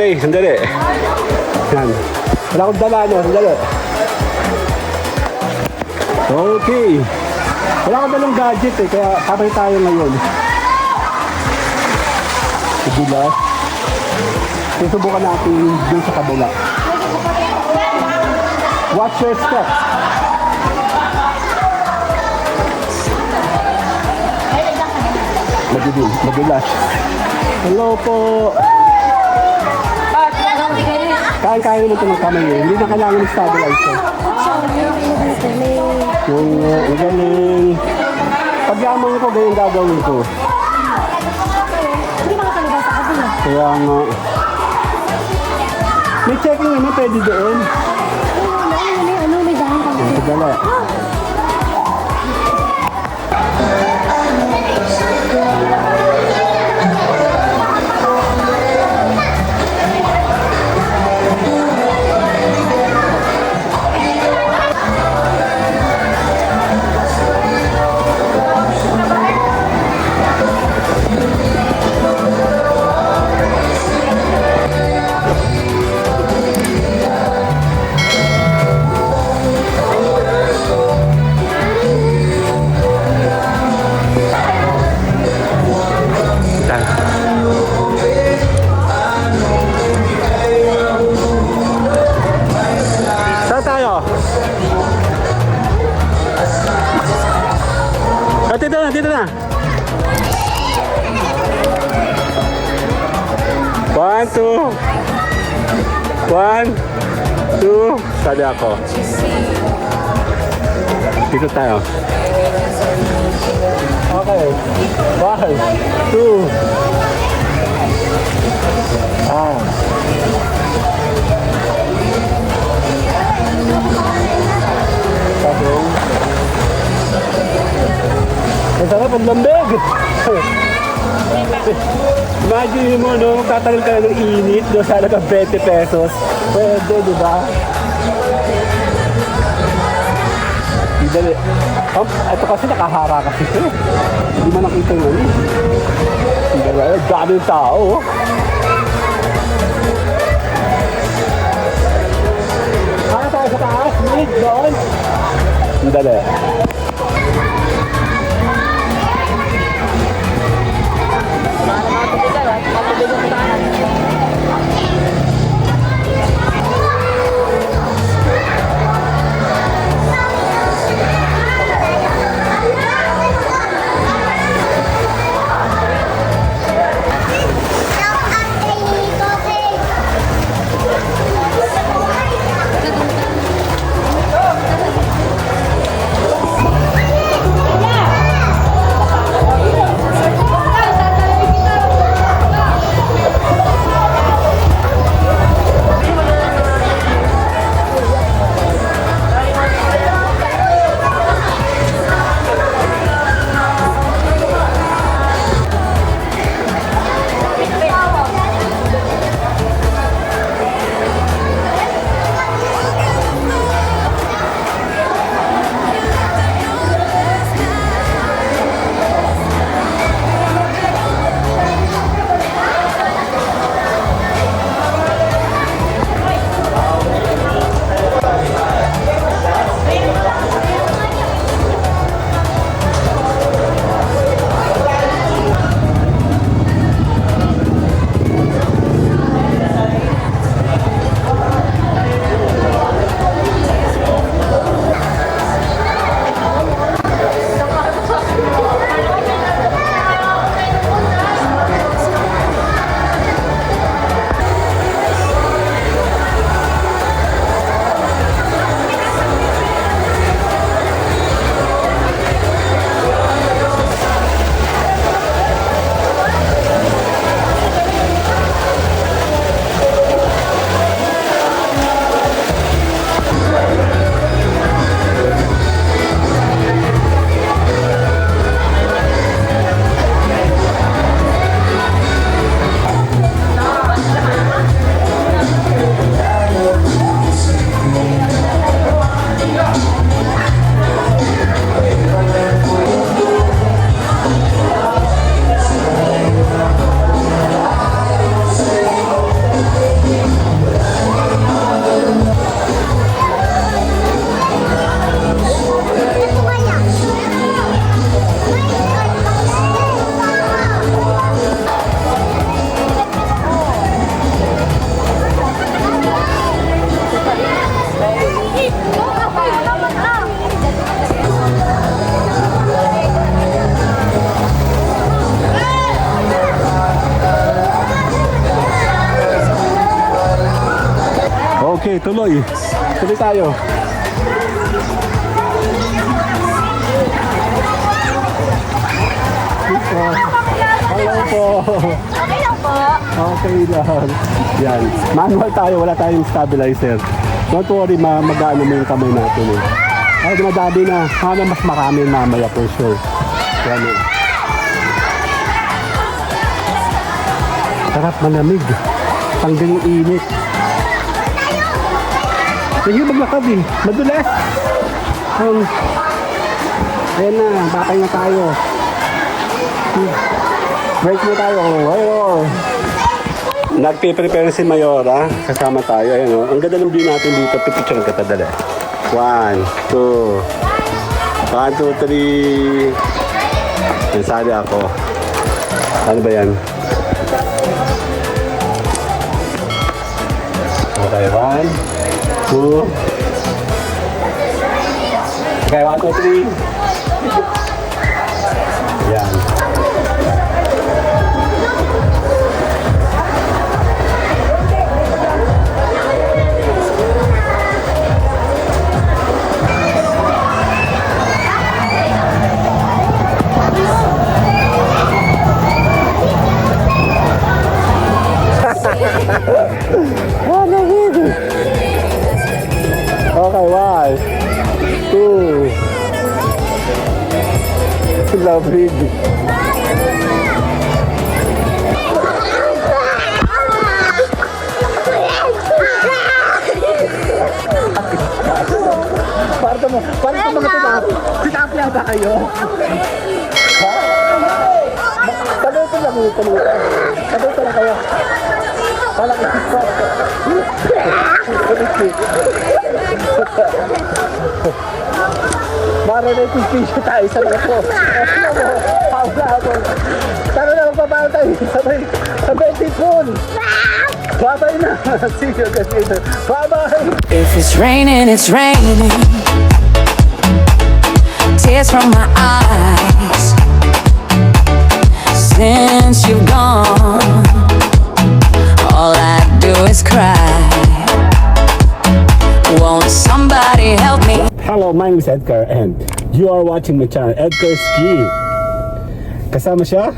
Okay, sandali. Yan. Wala akong dala, no? Sandali. Okay. Wala akong dalang gadget eh, kaya kapay tayo ngayon. Sigilas. Susubukan natin dun sa kabila. Watch your steps. Madulas. Hello po. Kaya naman ito ng kamay eh. Hindi na kailangan ng stabilizer. Yung galing. Pag yaman ko, ganyan gagawin ko. Hindi makakalabas sa kabila. Kaya nga. May checking naman pwede doon. May dahil ka. Dala. Saan tayo? Dito na. 1, 2. 1, 2. Sabi ako. Dito tayo. Okay. 1, 2. Ang sarap, ang lambig! Imagine mo, no? Magtatagal ka ng init, no? Sana ka 20 pesos. Pwede, di ba? Dali. Ito kasi nakahara kasi ito. Hindi man nakita yung ano. Dami yung tao. Tayo sa taas, mid, doon. Dali. Okay, tuloy. Tuloy tayo. Hello po. Okay lang po. Okay lang. Yan. Manual tayo, wala tayong stabilizer. Don't worry, mag-ano mo yung kamay natin eh. Ay, dumadami na. Sana mas marami mamaya for sure. Yan eh. Sarap, malamig. Tanggal yung init. Sige, maglakad eh. Madulas. Ayan na, bakay na tayo. Break mo tayo. Oh. Nagpe-prepare si Mayora. Kasama tayo. Ayan, oh. Ang ganda ng view natin dito. Pipicture ang katadala. 1, 2. 1, 2, 3. Nansali ako. Ano ba yan? Okay, 1, 2. Okay, 1, 2, 3. Yan. Okay, 1, 2. Lovely. Parto mo mga tinap. Tinap yata kayo. Ha? Tabi ko lang ito. Tabi ko lang kayo. Parang ito. Mara na yung t-shirt tayo sa mga po. Paula ako. Tara na magpapaw tayo. Sabay tipon. Bye-bye na. See you guys later. Bye-bye. If it's raining, it's raining. Tears from my eyes. Since you've gone, all I do is cry. Won't somebody help me? Hello, my name is Edgar and you are watching my channel, Edgar Ski. Kasama siya?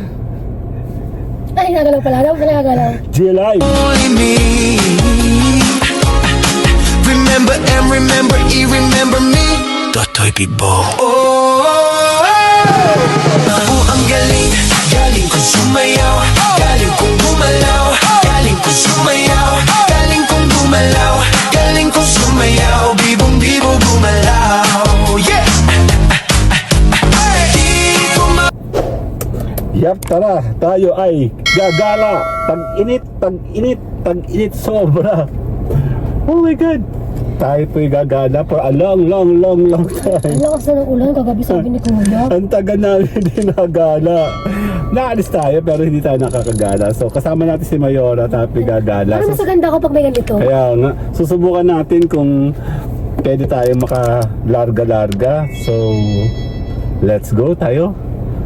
Ay, nagalaw pala. Nagalaw. GLI. Only me. Remember and remember, remember me. Totoy Bibo. Ang galing, galing kong sumayaw, galing kong gumalaw, galing kong sumayaw, galing kong gumalaw, galing kong sumayaw, bibong bibo gumalaw. Yeah. Yap, tara, tayo ay gagala. Tag-init, tag-init, tag-init sobra. Oh my God. Tayo po'y gagala for a long time. Ang lakas na ng ulan. Kagabi sabi ni Kuya. Ang taga namin din nagagala. Naalis tayo pero hindi tayo nakakagala. So kasama natin si Mayora, tayo po'y gagala. Ano mas maganda ako pag may ganito? Kaya nga, susubukan natin kung pwede tayo makalarga-larga. So, let's go tayo.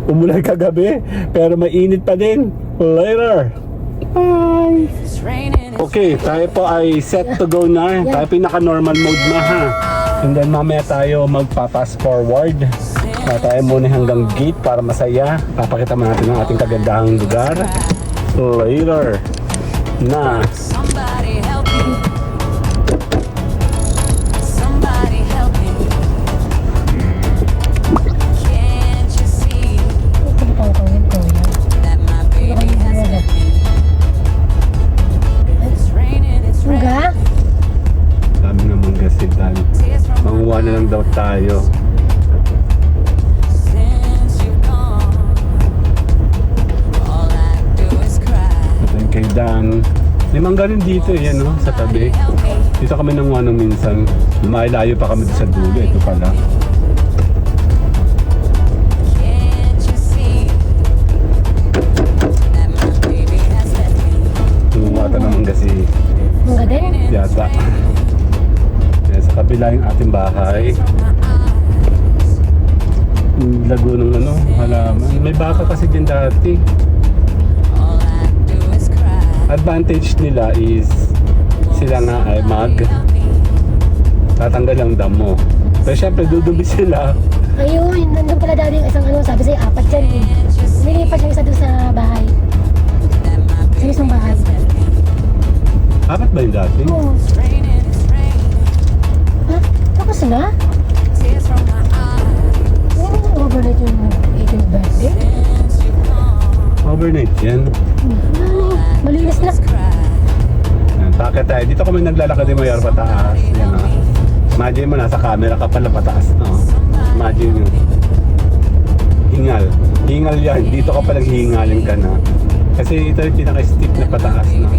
Umulan kagabi, pero mainit pa din. Later! Bye! It's raining. Okay, tayo po ay set to go na. Tayo pinaka-normal mode na ha. And then mamaya tayo magpa-fast forward. Tayo muna hanggang gate para masaya. Papakita mo natin ang ating kagandahang lugar. Later na. Somebody help me. Somebody help me. Can't you see Ano pang kawin, Kuya? that my baby has left me? It's raining, it's raining. Suga? Dami naman gasitan. Tears from my Manguha na lang daw tayo. since you've gone. All I do is cry. Ito yung kay Dan. May mangga rin dito eh, yan, no? Sa tabi. Help me. Dito kami nanguha nung minsan. Lumailayo pa kami sa dulo. Ito pala. Can't you see that my baby has left me? Tumuwata naman kasi Mga din? yata. Yan, sa kabila yung ating bahay. Yung lago ng ano, halaman. May baka kasi dyan dati. All I do is cry. Advantage nila is sila nga ay tatanggal ang damo. Pero syempre dudumi sila. Ayun, nandun pala dati yung isang ano, sabi sa'yo, 4 dyan eh. Nilipat yung isa doon sa bahay. Sa isang bahay. Apat ba yung dati? Oo. Ha? Tapos na? Hindi na overnight yung 18th birthday. Overnight yan. Malinis na. Yan, takot tayo. Dito kami naglalakad ni Mayor pataas. Yan o. Imagine mo, nasa camera ka pala pataas, no? Imagine yun. Hingal. Hingal yan. Dito ka palang hihingalin ka na. Kasi ito yung pinaka-steep na pataas, no?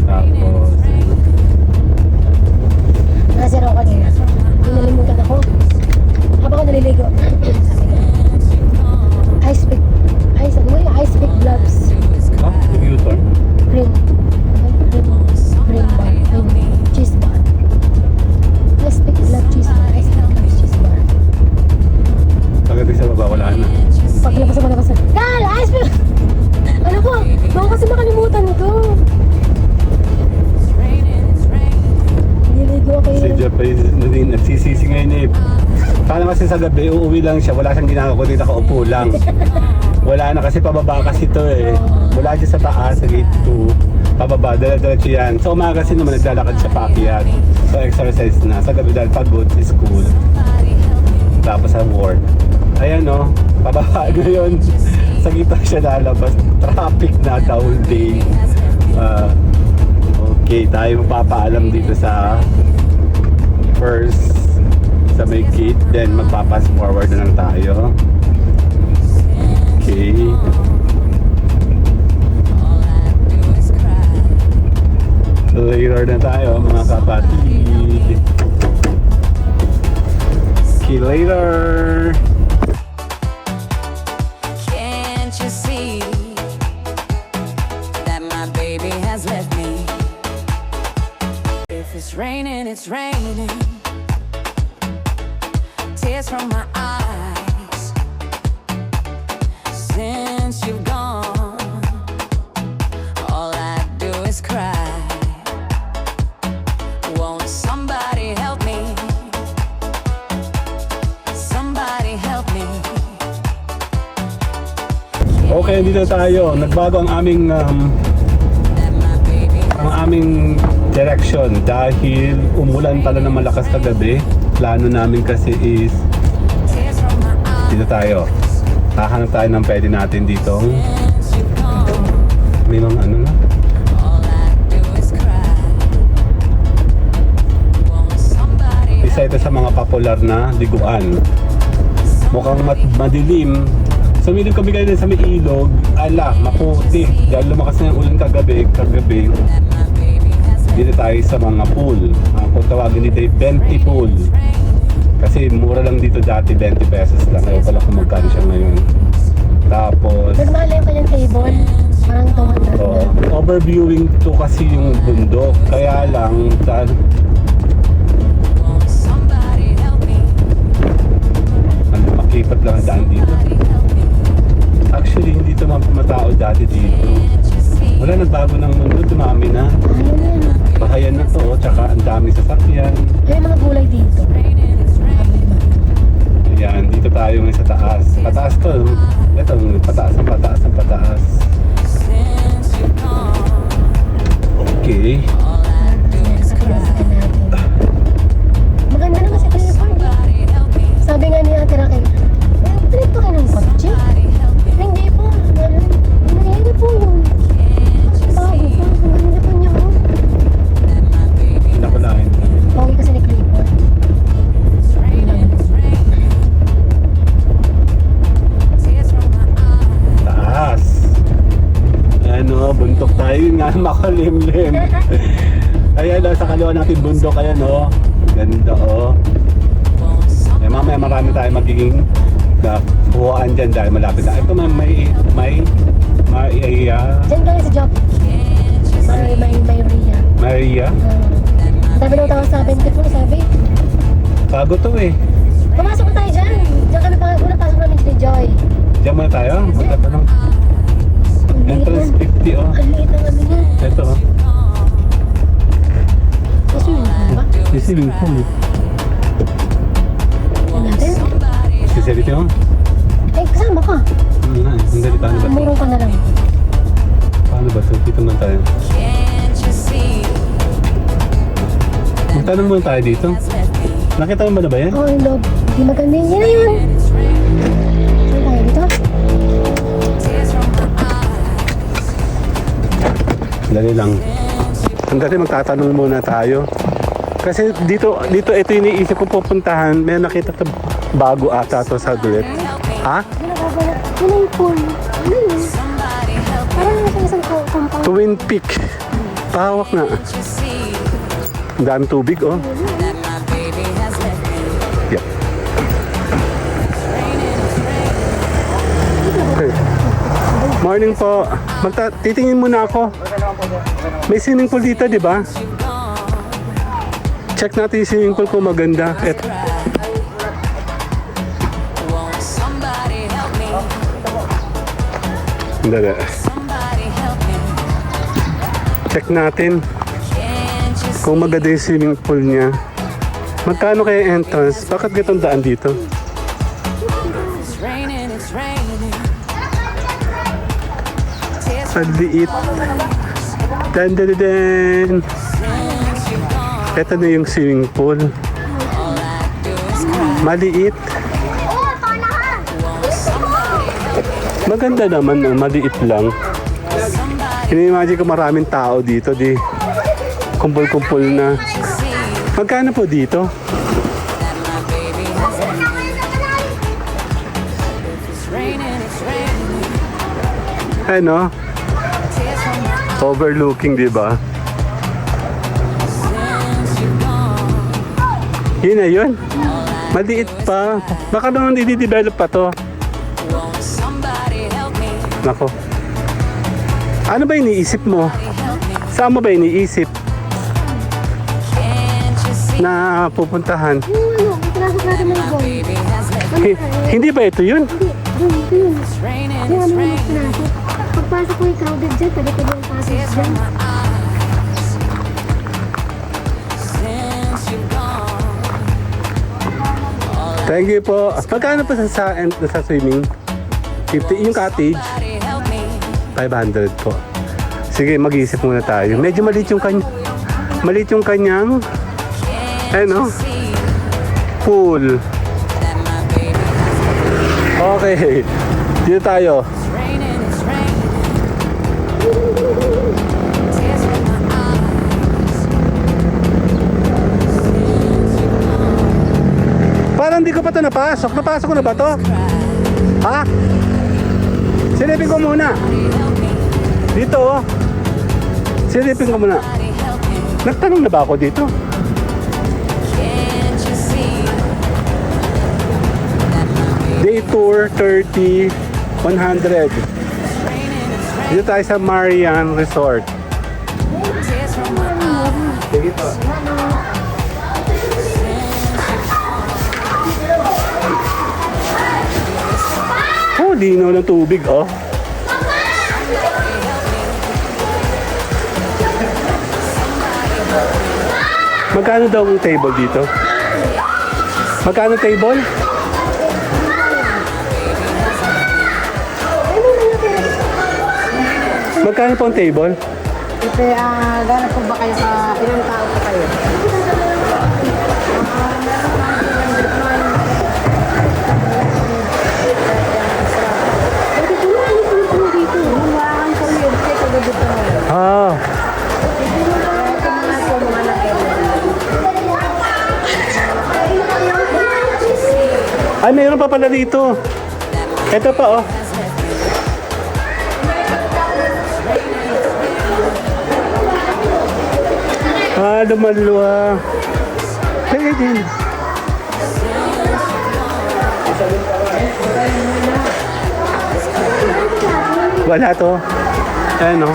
Tapos, Nakasira ako kanina. Nalimutan ako. Habang ako naliligo. Ice pick. Ice, ano yung ice pick gloves? oh, nag-U-turn. Green. Green bar. Green cheese bar. Ice pick glove cheese bar. Ice pick gloves cheese bar. Pagdating sa baba, wala na. Paglabas ako labas. Kal! Ice pick! Ano ko? Baka kasi makalimutan ko. Nililigo ako Si yun. Jeff ay nagsisisi ngayon eh. Paano kasi sa gabi, uuwi lang siya. Wala siyang ginagawa kundi nakaupo lang. Wala na kasi pababa kasi ito eh. Mula dyan sa taas, sa gate 2. Pababa, dala-diretso yan. Sa umaga kasi naman naglalakad siya paakyat. So exercise na. Sa gabi dahil pagod sa school. Tapos sa work. Ayan o, pababa ngayon. Sa gitna siya lalabas. Traffic na the whole day. Okay, tayo magpapaalam dito sa first sa may gate, then magpapass forward na lang tayo. Okay. Later na tayo mga kapatid. Okay, later. Can't you see that my baby has left me? If it's raining, it's raining. Tears from my eyes. Since you've gone, all I do is cry. Won't somebody help me? Somebody help me. Okay, dito tayo. Nagbago ang aming direction dahil umulan pala ng malakas kagabi. Plano namin kasi is Tears from my eyes. dito tayo. Hahanap tayo ng pwede natin dito. Since you've gone, May mga ano na. all I do is cry. Won't somebody Isa ito sa mga popular na liguan. Mukhang madilim. Sumilip kami kayo sa may ilog. Ala, maputi. Dahil lumakas na yung ulan kagabi. Dito tayo sa mga pool. Kung tawagin dito ay 20 pool. Kasi mura lang dito dati, 20 pesos lang. Ayaw pala kung magkano siya ngayon. Tapos, Nagmahal yung kanyang table. Parang 200 na. overviewing to kasi yung bundok. Kaya lang, won't somebody help me? makipat lang ang daan dito. Actually, hindi ito mga pumatao dati dito. Wala, nagbago ng mundo, dumami na. Ayun yan. Bahayan na to, tsaka ang dami sasakyan. Ayun mga gulay dito. Ayan, dito tayo ngayon sa taas. Pataas to. Ito, pataas ang pataas ang pataas. Since you've gone, Okay. all I do is cry. Maganda naman si Kuya Park. Somebody help me. Sabi nga ni Ate Raquel, trip pa kayo ng kotse? Hindi po. Hindi po yun. Bago pa. Ang ganda po niya. Oh. Nakulain. Pogi kasi ni Clifford. Tears from my eyes. Taas. Ano, bundok tayo. Yun nga, makalimlim. Ayan, sa kaliwa natin bundok. Ayan, oh. Ganda, oh. Won't somebody Mamaya marami tayo magiging buhaan dyan dahil malapit na. Ito may Diyan kami sa job. May Ria. Maria. Sabi ng tawag sa 20 po, sabi. Bago to eh. Pumasok na tayo dyan. Diyan kami pa, una pasok namin si Joy. Diyan muna tayo. Magkatanong. Ang liit Entrance na. 50 oh. Ang liit na kami niya. swimming pool. Yan natin. Siserito mo? Eh, kasama ka. Ano na eh. Sandali, paano ba ito? Umurong ka na lang. Paano ba ito? Dito man tayo. Can't you see Magtanong muna tayo dito. Nakita mo ba na ba yan? Oo, yung loob. Hindi maganda yun. Yan na yun. it's raining? Saan tayo dito? Tears from my eyes. Dali lang. Sandali, magtatanong muna tayo. Kasi dito ito yung iniisip ko pupuntahan. May nakita to bago ata to sa dulit. Ha? Ano ba ba? Yun na yung pool. Ano yun? Parang nasa isang compound. Twin Peak. Pahawak na. Can't you see Ang dami tubig, oh. that my baby has left me? Yep. Okay. Morning po. Titingin muna ako. May swimming pool dito, di ba? Check natin yung swimming pool kung maganda. Won't somebody help me? Dali. Somebody help me. Check natin Can't you see kung maganda yung swimming pool niya. Magkano kaya entrance? Bakit ganitong daan dito? it's raining, it's raining. Tears Ang liit. Dan, dan, dan, dan. since you've gone. Ito na yung swimming pool. All I do is cry. Maliit. Won't somebody help me? Maganda naman, maliit lang. Somebody Ini-imagine ko maraming tao dito, di kumpul-kumpul na. see Magkano po dito? that my baby has left me? It's raining, it's raining. Ano? Tears from my eyes Overlooking, di ba? since you've gone. Yun na yun. Maliit pa. Baka naman i-develop pa to. Won't somebody help me? Nako. Ano ba iniisip mo? Help me. Saan mo ba iniisip Can't you see na pupuntahan? Yung ano, pinasok natin may goal. baby has left me? Hindi ba ito yun? Hindi, doon, ito yun. It's raining, Yung it's ano yung raining. pinasok. Pagpasok ko yung crowded dyan, pwede-pwede yung pasok Tears dyan. from my eyes since you've gone. Thank you po. Magkano pa sa swimming? 50 yung cottage. Somebody help me. 500 po. Sige, mag-iisip muna tayo. Medyo maliit yung kanyang ano, See pool. that my baby has left me. Okay. Dito tayo. It's raining, it's raining. Tears from my eyes since you've gone. Parang di ko pa ito napasok. Napasok ko na ba to? Ha? Silipin ko muna. Help me, Dito oh. Silipin ko muna. somebody help me. Nagtanong na ba ako dito? Can't you see that my baby Day tour 30, 100. raining, it's raining. Dito tayo sa Marian Resort. Tears from my eyes. Sige po. Oh, linaw ng tubig, oh. Magkano daw ang table dito? Magkano table? Magkano po ang table? Ito, gano'n po ba kayo sa ilang tao po kayo? Pwede ko na, ano po dito? Wala kang kuryente kagabi dito ngayon. Ah, Ito mga po mga nakita. ay mayroon pa pala dito. Ito pa, oh. Ah, lumalwa. Pwede din. Wala to. Ano?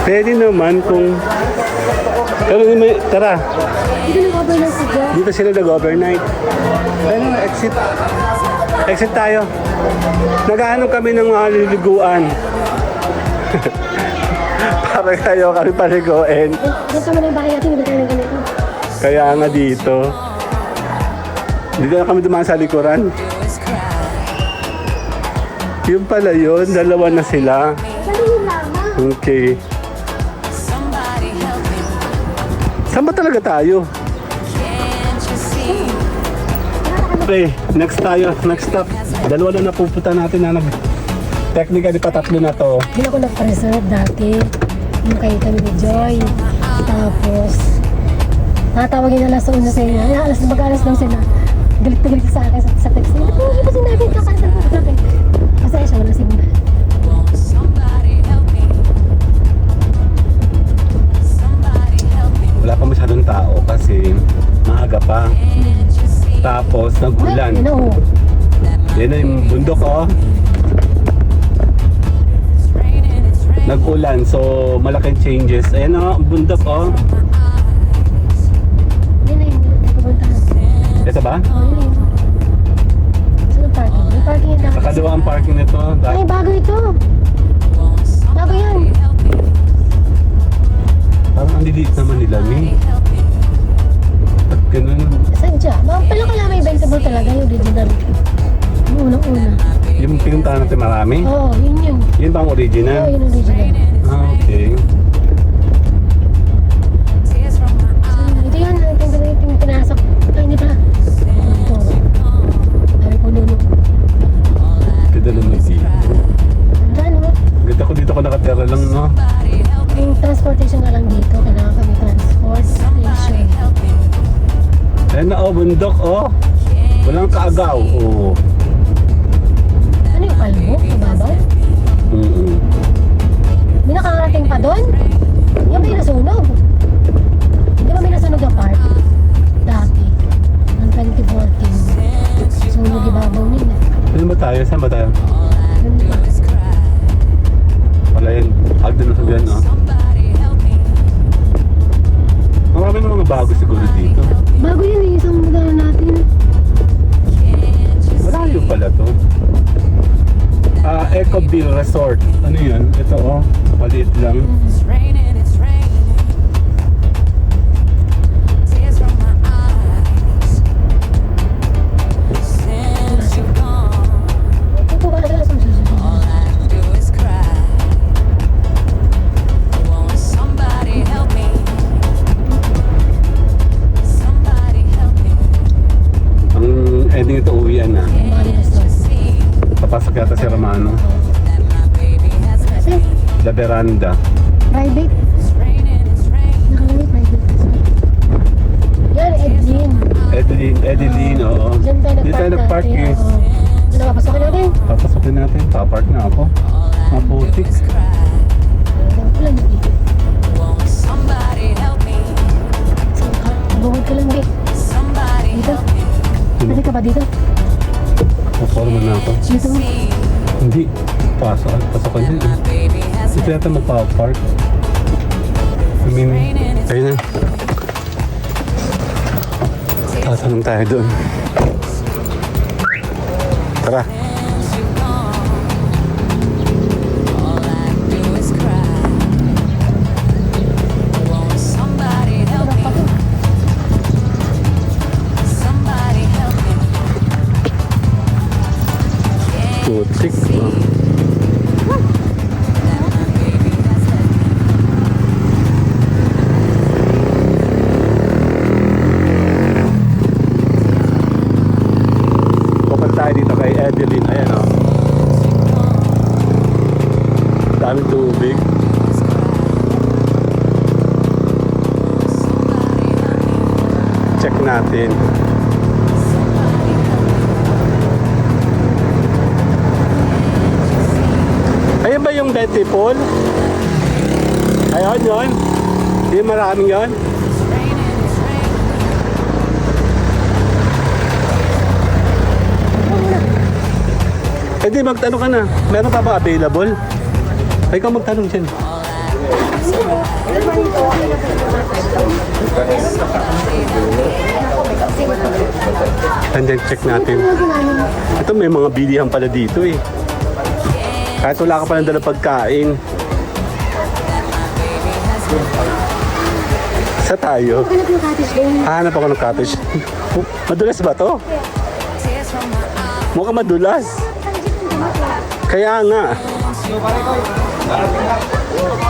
Pwede naman kung... Pero may... Tara, Dito nag-over na si Jeff. dito sila nag-overnight. Ano, exit. Exit tayo. Naghahanap kami ng mga liliguan. Para kayo kami paliguin. Ganito mo na yung bahay natin, hindi tayo ng ganito. Kaya nga dito. Dito na kami dumaan sa likuran. Yung pala yun, dalawa na sila. Dali yung lamang. Okay. Somebody help me. Saan ba talaga tayo? Can't you see? Okay, next tayo. Next stop. Dalawa na napupunta natin na technically patatlo na to. Hindi ako nag-preserve dati. Yung kay kami ni Joy. Tapos, natawagin na alas 1 sa inyo. Mag-alas lang sila. Galit na galit sa akin sa text. Hindi ko sinabi kakasan ko sa akin. Kasi siya wala signal. Won't somebody help me? Somebody help me. Wala pa masyadong tao kasi maaga pa. Can't you see? Tapos nag-ulan. Yun o. Yan na yung bundok oh. It's raining, it's raining. Nag-ulan so malaking changes. Ayan oh, bundok oh. Yun na yun. Pupuntahan. Ito ba? Oh, yun yun. Saan ang parking? May parking yung dapat. Nakadua ang parking nito. Ay, bago ito. Won't Bago yan. somebody help me? Parang ang liliit naman nila, Mi. Help me. At ganun. Sadya. Pala kala may vegetable talaga yung original. Yung unang-una. Yung pinuntahan natin marami. Oo, yun yun. Yun ba ang Oo, original? yun ang original. Ah, okay. Tears from my eyes. Ito yun, yung pinasok. Ay, hindi pala. Ito. Sabi ko nuno. Ganda naman dito. Ano? Ganda ko dito ko nakatera lang, no? Somebody help me. Yung transportation na lang dito. Kailangan kami transportation. Help me. Ayan na, oh, bundok, oh. Walang kaagaw, oh. Ano yung kalbo? Kababaw? May nakakarating pa doon? Yung may nasunog. Di ba may nasunog ang park? Dati. Noong 2014. Sunog ibabaw nila. Saan ba tayo? Saan ba tayo? Yun ba? Wala yan. Agda na sa dyan, oh. Somebody help me. Marami na mga bago siguro dito. Bago yun eh, isang lugar natin. Malayo pala to. Ecoville Resort. Ano yun? Ito, oh. Maliit lang. It's raining, it's raining. Tears from my eyes. Since you've gone, Ito ba talaga sa susunod? all I do is cry. Won't somebody help me? Somebody help me. Ang ending ito, uwian na. Bali resort. See Papasok yata si Romano. that my baby has left Kasi, La Veranda. private. It's raining, it's raining. Nakalagay private. Yan, Edlin. Edeline, oo. Diyan tayo Dito tayo nagpark dati, eh. oo. Ano, papasokin natin? Papasokin natin. Papark na ako. Maputik. Wala na eh. Won't somebody help me? Saan ka? Bungod ka lang, eh. Somebody Dito? help me. Pwede ka ba dito? Paporma na ako. Dito mo. Hindi. Pasok. Pasokan din. My baby has Dito yata magpapark. I mean, ayun na. Tatanong tayo doon. Tara. since you've gone. All I do is cry. Won't somebody help me? Somebody help me. Putik. Oh. That my baby has left me. Kapag tayo dito kay Edeline. Ayan o. Daming tubig. Check natin. Ayun ba yung Betty Pool? Ayun yun. Di maraming yun. Eh di magtanong ka na. Meron pa ba available? Ay ikaw magtanong dyan. And then check natin. Ito may mga bilihan pala dito eh. Kahit wala ka pa ng dala pagkain. Sa tayo. Hanap ng cottage doon. Hanap ako ng cottage. Madulas ba to? Mukhang madulas. Kaya nga.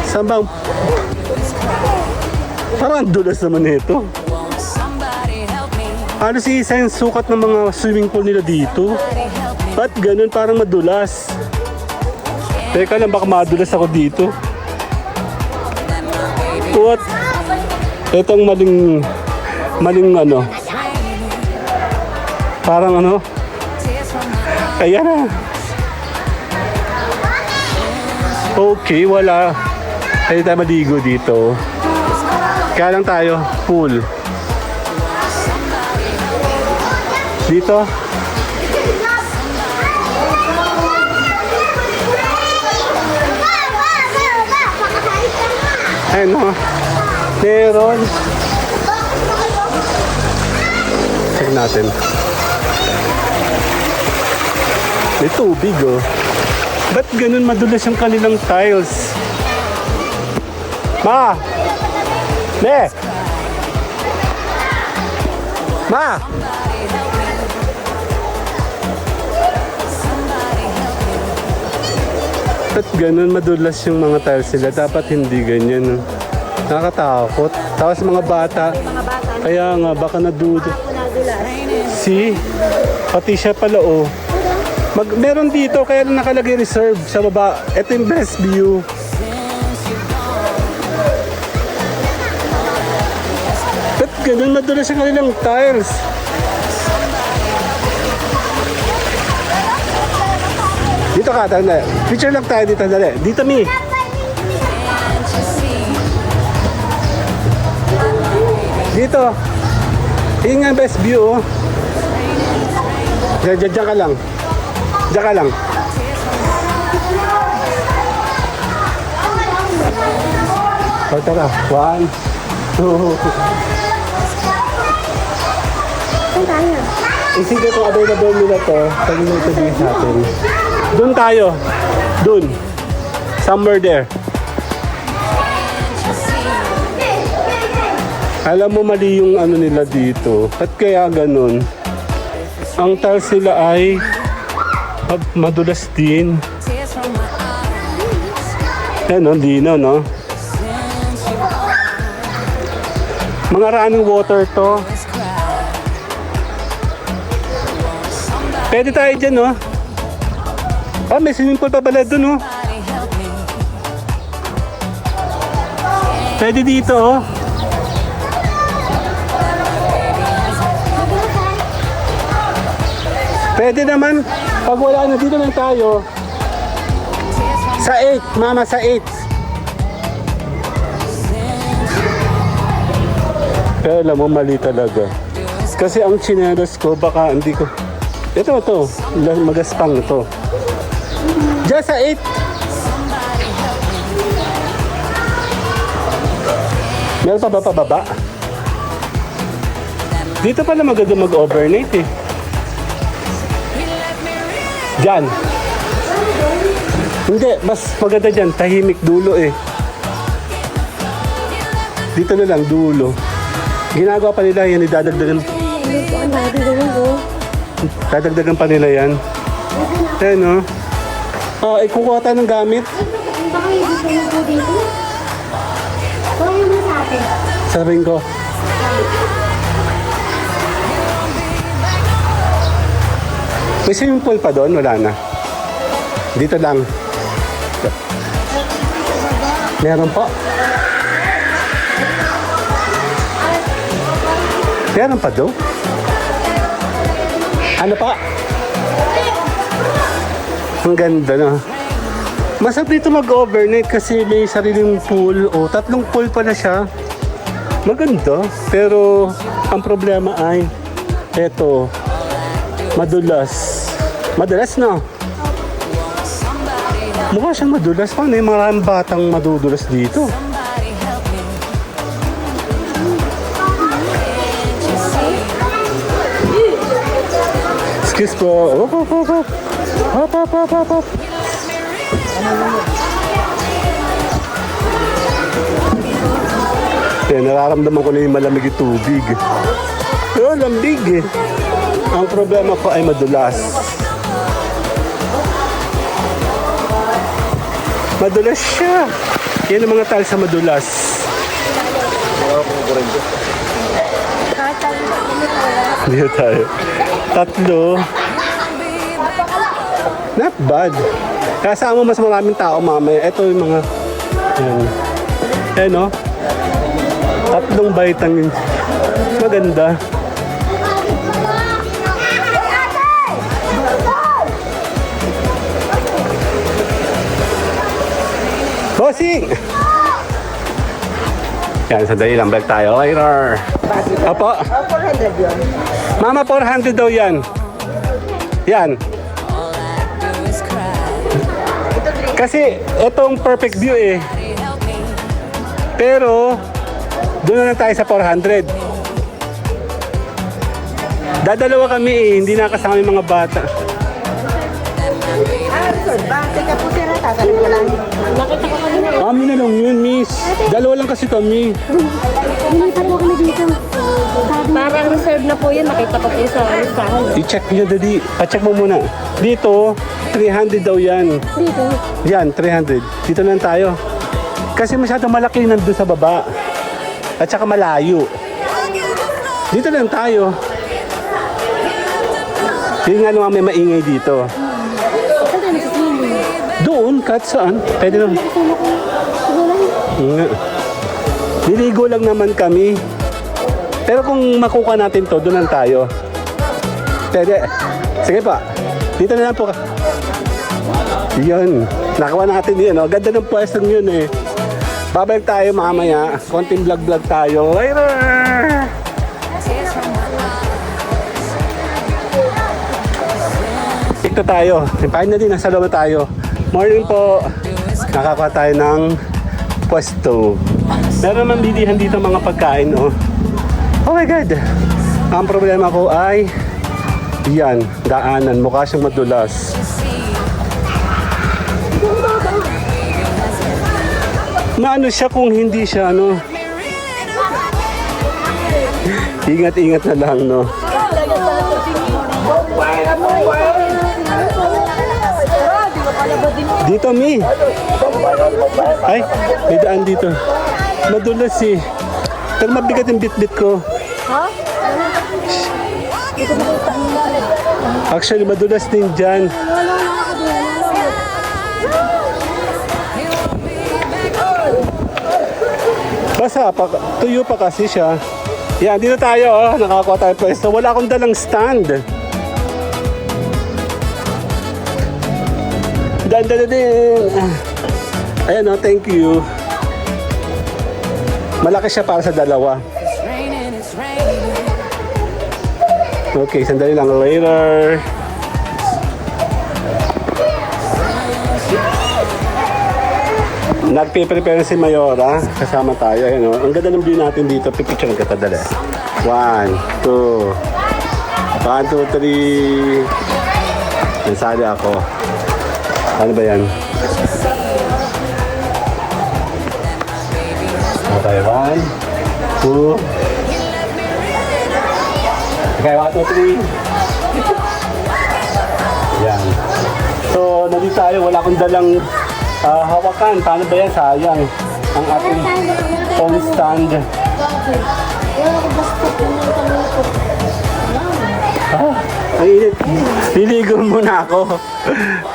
Saan bang... Parang ang dulas naman ito. Somebody help me. Ano si isa yung sukat ng mga swimming pool nila dito? Ba't ganun? Parang madulas. Teka lang, baka madulas ako dito. What? Itong maling ano. Parang ano. Ayan na. Okay, wala. Pwede tayo maligo dito. Kaya lang tayo, pool. Dito. Ayun no. Meron. Check natin. May tubig oh. Ba't ganun madulas yung kanilang tiles? Ma! Ne! Ma! Ba't ganun madulas yung mga tiles nila? Dapat hindi ganyan. No? Nakakatakot. Tapos mga bata. Kaya nga, baka nadudo. See? Pati siya pala oh. Meron dito, kaya lang nakalagay reserve sa baba. Ito yung best view. Ba't ganun madulas yung kanilang tiles? Dito ka, tanda. Picture lang tayo dito, dali. Dito, Mi. Dito. Yun nga best view, oh. Diyan ka lang. Diyan ka lang. O, tara. 1, 2. Saan tayo? Isipin kung available nila to, pag nito din sa atin. Doon tayo. Doon. Somewhere there. Alam mo mali yung ano nila dito. At kaya ganun. Ang tiles nila ay madulas din. Yan no, dino no. Mga running water to. Pwede tayo dyan no. Ah, may swimming pool pa pala dun oh. Pwede dito oh. Pwede naman, pag wala na dito lang tayo. Sa 8, mama, sa 8. Pero alam mo, mali talaga. Kasi ang chinelas ko, baka hindi ko... Ito, magaspang ito. Diyan sa 8. Meron pa ba pababa? Dito pala maganda mag-overnight eh. Diyan. Hindi, mas maganda dyan. Tahimik dulo eh. Dito na lang, dulo. Ginagawa pa nila yan, idadagdagan. Dadagdagan pa nila yan. Ayan o. Oh, ikukuha tayo ng gamit. Baka yung gusto nyo po dito? Baka yung mga sa atin. Sabihin ko. May swimming pool pa doon? Wala na. Dito lang. Meron po. Meron pa doon? Ano pa? Ang ganda na. Masarap dito mag-overnight kasi may sariling pool. O, 3 pool pala siya. Maganda. Pero ang problema ay eto. Madulas. Madulas no? Mukha siyang madulas. Paano yung maraming batang madudulas dito? Excuse po. Hop. nararamdaman ko na yung malamig yung tubig. Pero lambig eh. Ang problema ko ay madulas. Madulas siya. Yan ang mga tiles sa madulas. Dito tayo. 3. Not bad. Kasama mas maraming tao mamaya. Ito yung mga... Yan. Eh no? 3 baitang yun. Maganda. Bossing! Yan, sandali lang. Balik tayo. Later. Opo. 400 yun. Mama, 400 daw yan. Yan. All I do is cry. Kasi, itong perfect view eh. Help me. Pero, doon na lang tayo sa 400. Dadalawa kami eh. Hindi nakasama yung mga bata. Resort ba? Teka po sir, tatanong ko lang. Nakita ko kanina. Kami na lang yun, miss. Dalawa lang kasi kami. Nilipat po kami dito. Parang reserve na po yun. Nakita ko po sa listahan. I-check nyo, daddy. Pa-check mo muna. Dito, 300 daw yan. Dito. Yan, 300. Dito lang tayo. Kasi masyadong malaki nandun sa baba. At saka malayo. Dito lang tayo. Yun nga naman may maingay dito. Saan tayo nagsiswimming? Doon, kahit saan. Pwede naman. Kasama ko. Siguro lang. Nga. Niligo lang naman kami. Pero kung makuha natin to, doon lang tayo. Pwede. Sige pa. Dito na lang po. Yun. Nakuha natin yun. Oh. Ganda ng pwestong yun eh. Babalik tayo mamaya. Konting vlog-vlog tayo. Later! Ito tayo. Finally, nasa loob na tayo. Morning po. Nakakuha tayo ng pwesto. Meron naman bilihan dito mga pagkain, oh. Oh my God! Ang problema ko ay yan, daanan. Mukha siyang madulas. Maano siya kung hindi siya, ano? Ingat-ingat na lang, no? Dito, Mi. Ay, may daan dito. Madulas eh. Pero mabigat yung bit-bit ko. Actually, madulas din dyan. Basa pa, tuyo pa kasi siya. Yan, dito tayo, oh. Nakakuha tayo pwesto. Wala akong dalang stand. Dandadadin. Ayan, oh, thank you. Malaki siya para sa dalawa. It's raining, it's raining. Okay, sandali lang. Later. Nagpe-prepare si Mayora. Kasama tayo. Ayan, oh. Ang ganda ng view natin dito. Pipicture ka dali. 1, 2. 1, 2, 3. Nansali ako. Ano ba yan? Okay, 1, 2. Okay, 1, 2, 3. Yan. So, nandito tayo. Wala akong dalang hawakan. Paano ba yan? Sayang. Ang ating phone stand. Wala ko basta po. Ang init. Liligo muna ako.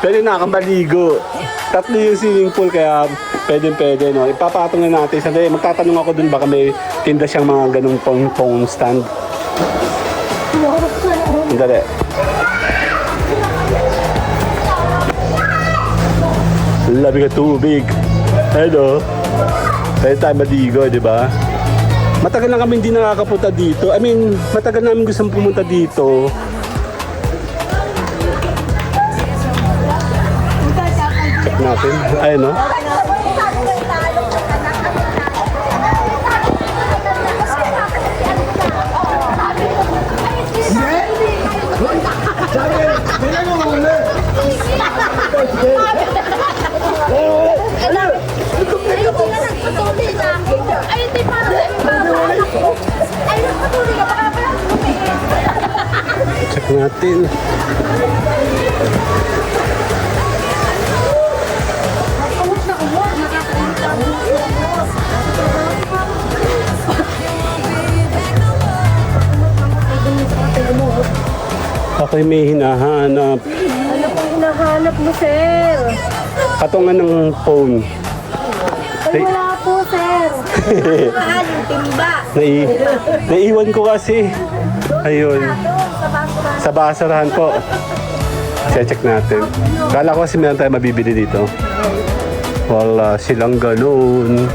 Pwede na ako maligo. 3 yung swimming pool kaya pwede, no? Ipapatong na natin. Sandali, magtatanong ako dun baka may tinda siyang mga ganung phone stand. Sandali. Labi ka tubig. Hello. Pwede tayo maligo, di ba? Matagal na kami hindi nakakapunta dito. I mean, matagal namin gusto pumunta dito. Check natin. Ayun, no? Ay, hindi pa. natin. Ako'y may hinahanap. Ano pong hinahanap mo, sir? Patungan ng phone. Ay, wala po, sir. Naiwan ko kasi. Ayun. Sa basurahan po. Check natin. Kala ko kasi meron tayo mabibili dito. Wala silang ganun.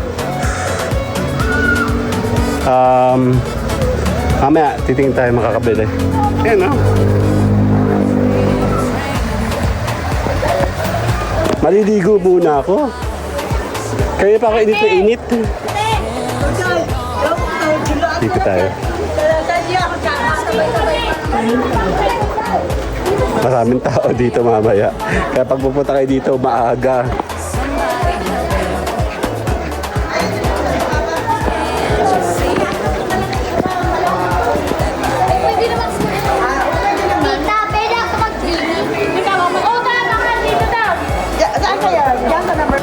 Mamaya, titingin tayo makakabili. Ayan, no? Maliligo muna ako. Kaya pa ako init na init. Dito tayo. Maraming tao dito mamaya. Kaya pag pupunta kayo dito, maaga. Tita, pwede ako mag-cleaning? Oo, tama ka. Dito daw. Saan kaya? Diyan ka number.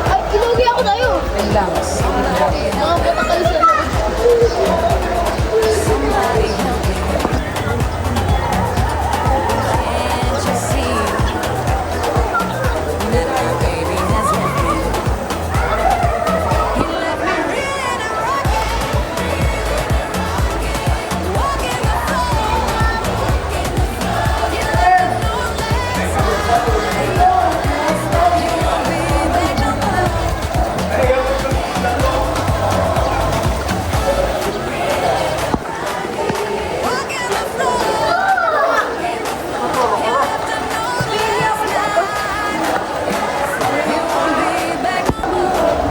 Ay, inuwi ako tayo. Mga puta kayo sa Can't you see that our baby has left me? He left me reeling and rocking, walking the floor. He left no place. He won't be back no more. Walking the floor. He left a note last night. He won't be back no more.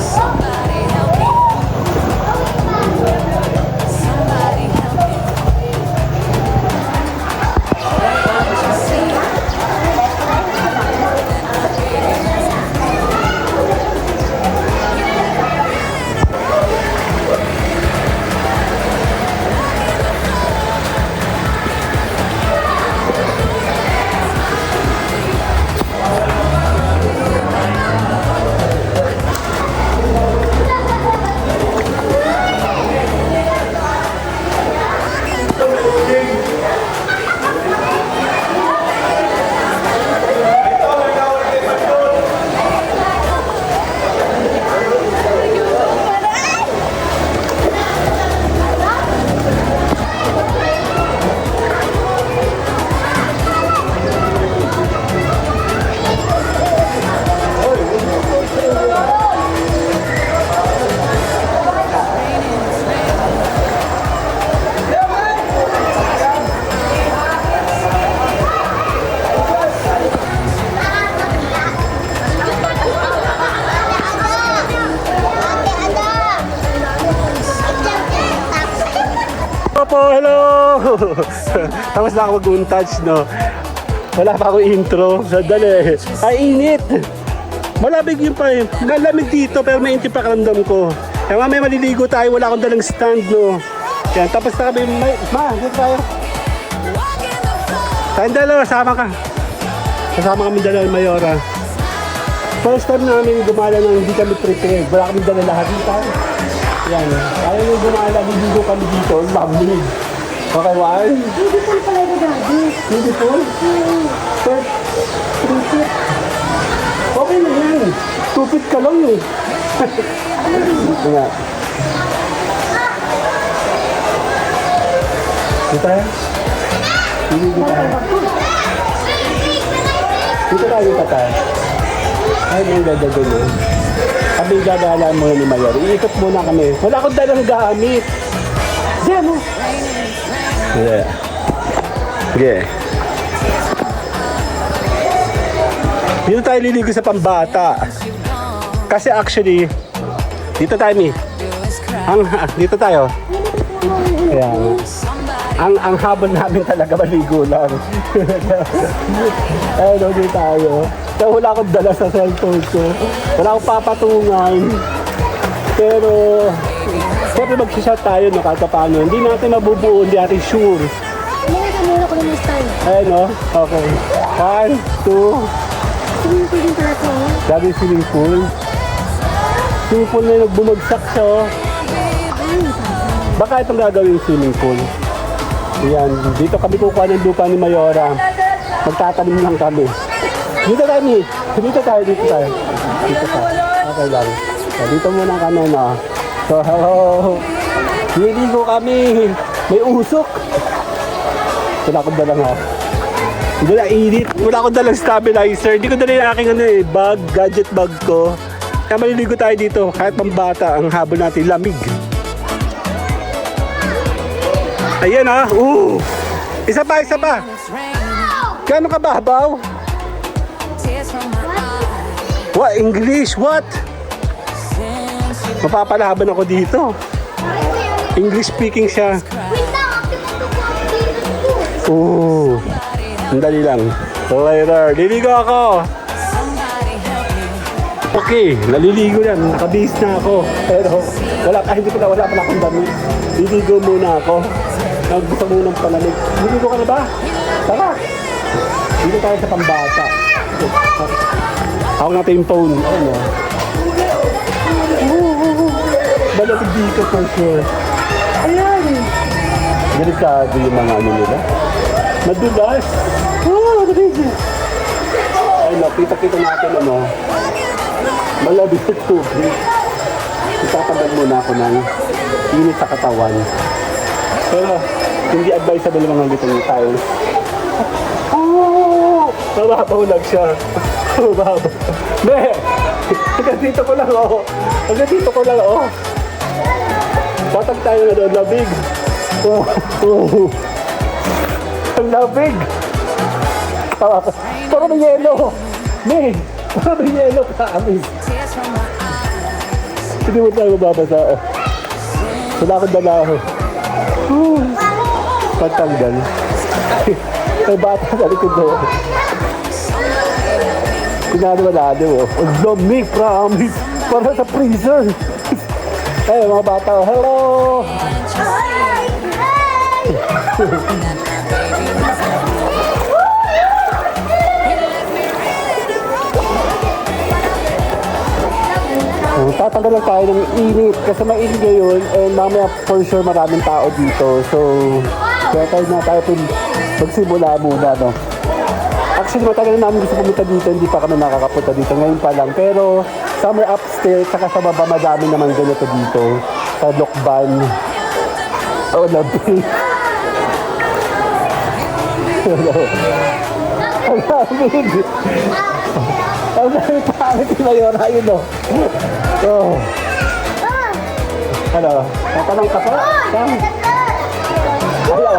Somebody help me. Somebody help me. Can't you see that our baby has left me? He left me reeling and Opo, hello! Tapos na ako mag-untage, no? Wala pa akong intro. Sandali. Ay, init. Malamig yun pa eh. Malamig dito pero may inti pa karamdam ko. Kaya mamaya maliligo tayo. Wala akong dalang stand, no. Yan, tapos na kami. Dito tayo. Tayong dalawa, sama ka. Kasama kami dalawa ni Mayora. First time namin gumala nang hindi kami prepared. Wala kami dala lahat dito. Yan. Ayaw nyo gumala, ligo kami dito. Lamig. Okay, one. Beautiful pala ito, Daddy. Beautiful? First, three-tip. Okay na yan. Tupit ka lang eh. Nga. Dito tayo. Dito tayo. Dito tayo, dito tayo. Ay, may gagawin mo. Kami gagala mo ni Mayor. Iikot muna kami. Wala akong dalang gamit. Diyan mo. Yeah. Yeah. Dito tayo liligo sa pambata. Kasi actually, dito tayo, Mi. Dito tayo. Ayan. Ang habol namin talaga maligo lang. Ayun, dito tayo. So, wala akong dala sa cellphone ko. Wala akong papatungan. Pero, siyempre mag-shot tayo, no, kahit paano. Hindi natin mabubuo, hindi natin sure. Muna ko naman style. Ayun, no? Okay. 1, 2. Swimming pool din pala ito. Dami swimming pool. Swimming pool na yung nagbumagsak siya, oh. Baka itong gagawin yung swimming pool. Yan, dito kami kukuha ng lupa ni Mayora. Magtatanim lang kami. Dito tayo, Mi. Dito tayo. Dito tayo. Okay lang. So, dito muna kami, no? So, niligo kami. May usok. Wala akong dalang, ha? Hindi na init. Wala akong dalang stabilizer. Hindi ko dala yung aking bag, gadget bag ko. Kaya maliligo tayo dito. Kahit pambata, ang habol natin, lamig. Ayan, ha? Isa pa. Gano'n ka babaw? What? English? What? Mapapalaban ako dito. English speaking siya. Ang dali lang. Later. Liligo ako. Okay, naliligo na. Nakabihis na ako. Pero wala pa akong dami. Liligo muna ako. Gusto mo ng palamig. Liligo ka na ba? Tara! Dito tayo sa pambata. Ako natin yung phone. Ano? Balatid dito for sure. Ayan! Delikado yung mga ano nila. Madulas! Ay no, kita natin ano. Malabis sa tubig. Itatagal muna ako ng init sa katawan. Pero hindi advisable mga litong tayo. Mababaw lang siya. Mababaw. Ne! Hanggang dito ko lang, oh. Tatag tayo na doon, labig. Ang labig. Parang may yelo. Ne! Parang may yelo sa amin. Hindi mo tayo mababasa. Wala akong dala ako. Patanggal. May bata sa likod doon. Pinagawa natin, oh. Ang lamig, promise. Para sa freezer. Ay, mga bata, hello! Tatanggal lang tayo ng init kasi mainit ngayon and mamaya for sure maraming tao dito. So, kaya tayo magsimula muna, no? Actually, matagal na namin gusto pumunta dito, hindi pa kami nakakapunta dito. Ngayon pa lang. Pero, somewhere upstairs, saka sa baba, madami naman ganito dito. Sa Lokban. Oh, labi. Ang lamig. Ang lamig pangit yung Mayora, yun, no? Oh. Ano? Tatanong ka pa?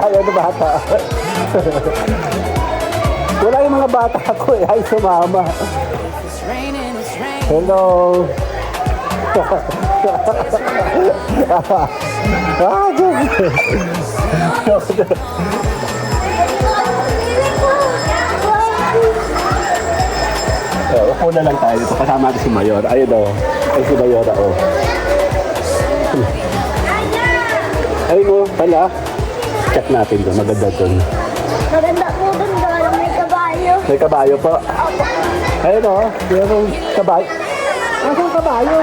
Ayaw na bata. Wala yung mga bata ko eh. Ay, sumama. Hello. upo na lang tayo dito. Kasama natin si Mayor. Ayun o. Ay, si Mayor o. Ayun o, pala. Check natin doon. Maganda doon. Maganda po dun doon. May kabayo. May kabayo po. Ayun o. Yung kabayo. Nasaan yung kabayo?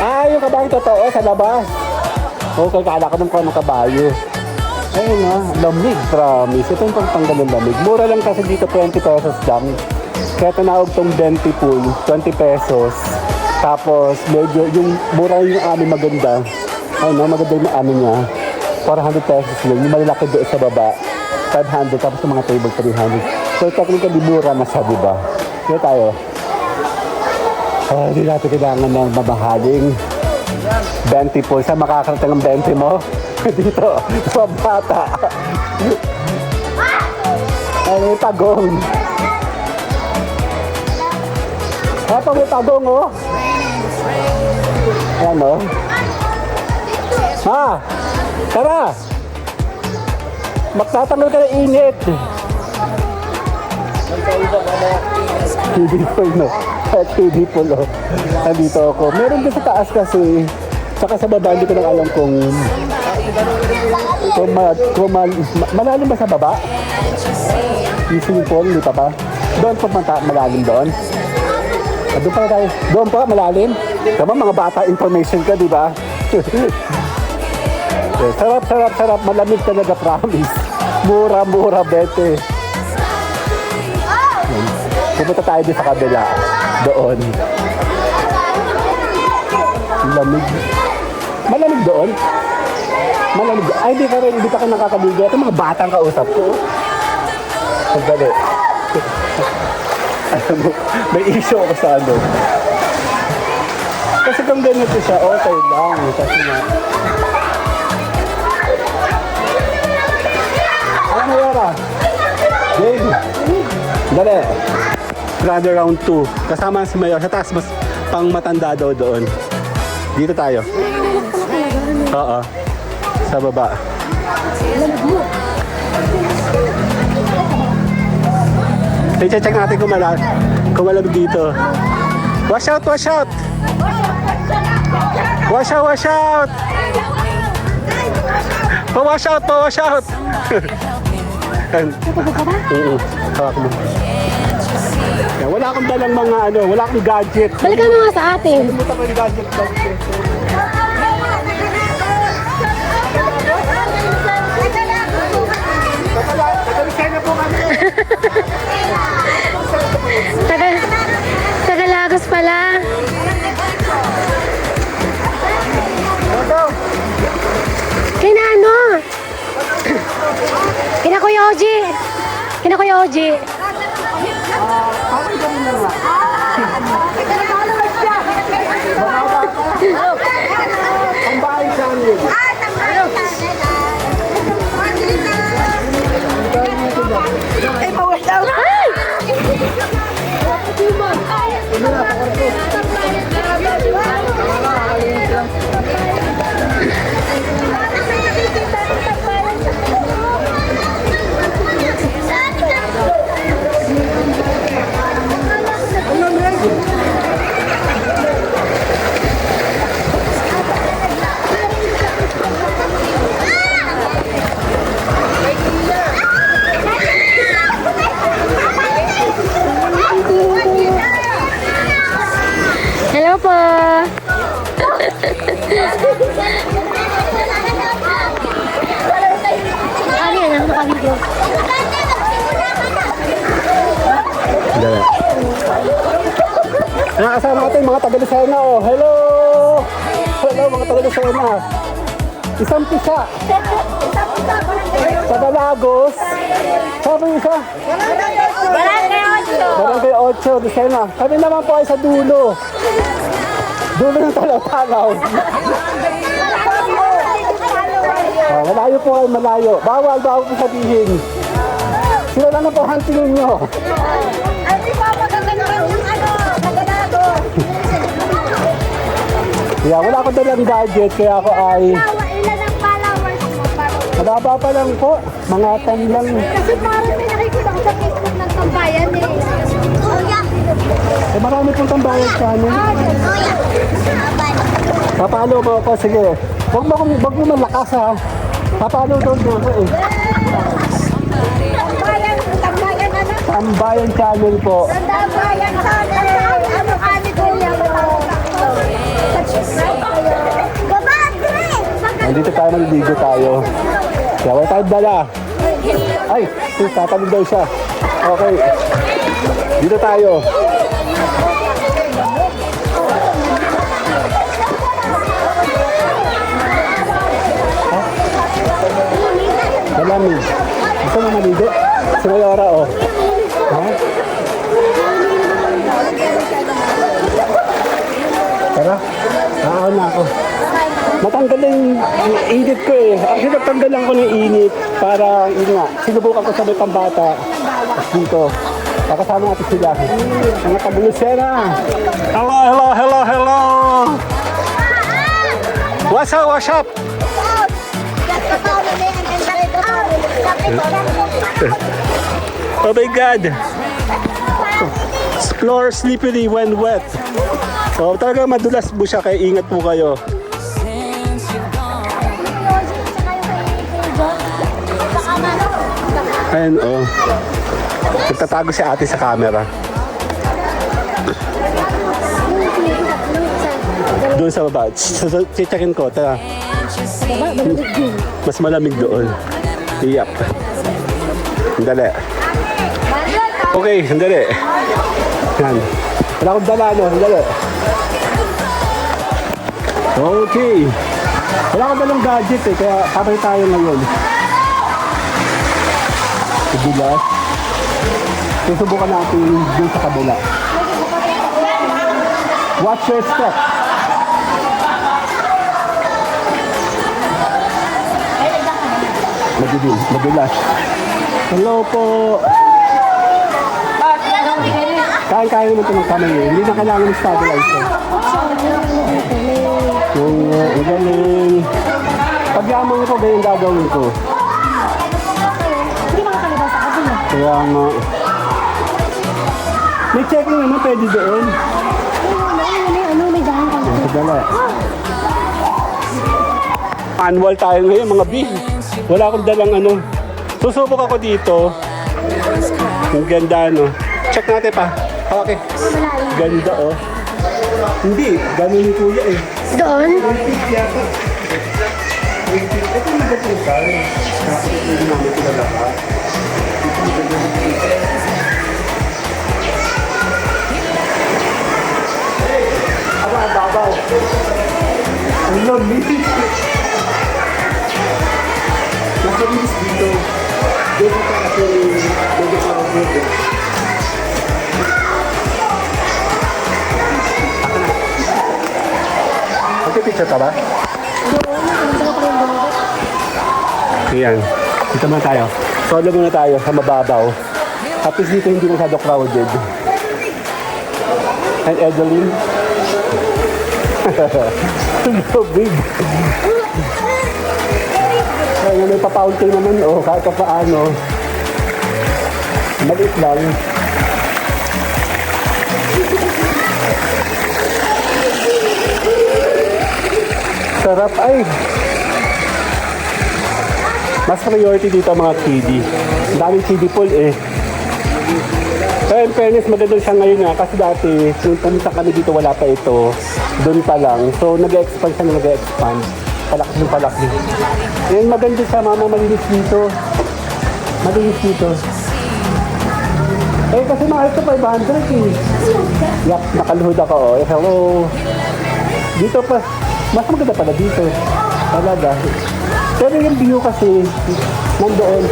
Ah, yung kabayo totoo sa labas. Okay, kala ko ng kabayo. Ayun na, lamig, promise. Ito yung pangtanggal ng lamig. Mura lang kasi dito, 20 pesos lang. Kaya tinawag tong 20 pool, 20 pesos. Tapos, medyo, yung mura yung amin maganda. Ayun na, maganda yung amin niya. 400 pesos lang. Yung malalaki doon sa baba, 500. Tapos yung mga table, 300. So, technically, mura na siya, diba? Kaya tayo. Hindi natin kailangan ng mabahaling 20 pool. Saan makakarating ang 20 mo? Dito, sa bata. Ay, may tagong. Eto, may tagong, oh. Ayan, oh. Ha? Tara! Magtatanggal ka ng init. TV pool, no? TV pool, oh. Nandito ako. Meron din sa taas kasi. Saka sa baba, hindi ko lang alam kung malalim ba sa baba? Yung swimming pool, hindi pa ba? Doon pa malalim doon? Doon pa tayo. Doon pa, malalim? Tama, mga bata, information ka, di ba? Sarap, sarap, sarap. Malamig talaga, promise. Mura, mura, bete. Pumunta tayo din sa kabila. Doon. Lamig. Malamig doon? Malamig. Ay, hindi ka rin. Hindi pa ka nakakaligo. Ito mga batang kausap ko. Pagdali. Alam mo, may issue ako sa ano. Kasi kung ganito siya, okay lang. Kasi nga. Ano na yara? Dave. Dali. Grande round 2. Kasama si Mayor. Sa taas, mas pang matanda daw doon. Dito tayo. Oo. Sa baba. I-check natin kung malamig dito. Wash out, wash out! Wash out, wash out! Pa-wash out, pa-wash out! Hawak mo. Wala akong dalang mga ano, wala akong gadget. Balikan mo nga sa atin. Kalimutan ko yung gadget. Tagalagos pala. Kina ano? Kina Kuya Oji. Kina Kuya Oji. Ang bahay sa amin. Hello po. Ano yan? Ano nakabidyo? Dali. Nakasama natin mga taga-Lucena, oh. Hello! Hello, mga taga-Lucena. Isang pisa. Sa Balagos. Sabi isa. Barangay 8, Lucena. Kami naman po ay sa dulo. Dulo ng Talaw-Talaw. Malayo po ay malayo. Bawal po sabihin. Sila lang na po hantingin nyo. Hindi pa magaganaran yung ano, nagalago. Yeah, wala akong dalang gadget kaya ako ay Ilan ang followers mo? mababa pa lang po. Mga 10 lang. Kasi parang may nakikita ko sa Facebook ng tambayan eh. Oh, yeah. Eh, marami pong tambayad channel. Papalo mo ako, sige. Huwag mo malakas ha. Papalo daw ko eh. Tambayan channel po. Nandito tayo, maliligo tayo. Kaya wala tayo dala. Ay, tatanong daw siya. Okay. Dito tayo. Malamig. Gusto mo maligo? Si Mayora, oh. Ha? Tara, nakaon na ako. Matanggal yung init ko eh. Actually, nagtanggal lang ko ng init para, yun nga, sinubukan ko sa may pambata. At dito, kakasama natin sila. Mga tabulusera. Hello, hello, hello, hello! What's up, what's up? Oh my God! Floor slippery when wet. So talaga madulas po siya, kaya ingat po kayo. Ayan, oh. Nagtatago si ate sa camera. Doon sa baba. Checkin ko. Tara. Mas malamig doon. Iyap. Sandali. Okay, sandali. Yan. Wala akong dala, no? Sandali. Okay. Wala akong dalang gadget eh, kaya patay tayo ngayon. Bilas. Susubukan natin dun sa kabila. Watch your step. Madilim, madulas. Hello po. Kaya naman ito ng kamay eh. Hindi na kailangan ng stabilizer. Yung galing. Pag yaman ko, ganyan gagawin ko. Kaya nga. May checking naman pwede doon. May dahan ka. Madala. Annual tayo ngayon mga B. Wala akong dalang ano. Susubok ako dito. Ang ganda no. Check natin pa. Okay. Ganda oh. Hindi. Ganun ni kuya eh. Doon? Ito yung magandang tayo. Kapit hindi namin pinalakas. Aba, babaw. Ang lamig. Nakabilis dito. Dito ka kasi dito ka dito. Magpipicture ka ba? Ayan. Dito muna tayo. Solo muna tayo sa mababaw. Tapos dito hindi masyado crowded. And Edeline. So big. Kaya may papaunti naman oh, kahit pa paano. Maliit lang. Sarap ay. Mas priority dito mga kiddie. Ang daming kiddie pool eh. Pero in fairness, maganda siya ngayon nga kasi dati, nung pumunta kami dito, wala pa ito. Doon pa lang. So, nag-expand siya na nag-expand. Palaki ng palaki. Ngayon, maganda siya, mama, malinis dito. Malinis dito. Eh, kasi mahal ito, 500 eh. Yak, nakaluhod ako. Oh. Eh, hello. Dito pa, mas maganda pala dito. Talaga. Pero yung view kasi, nandoon.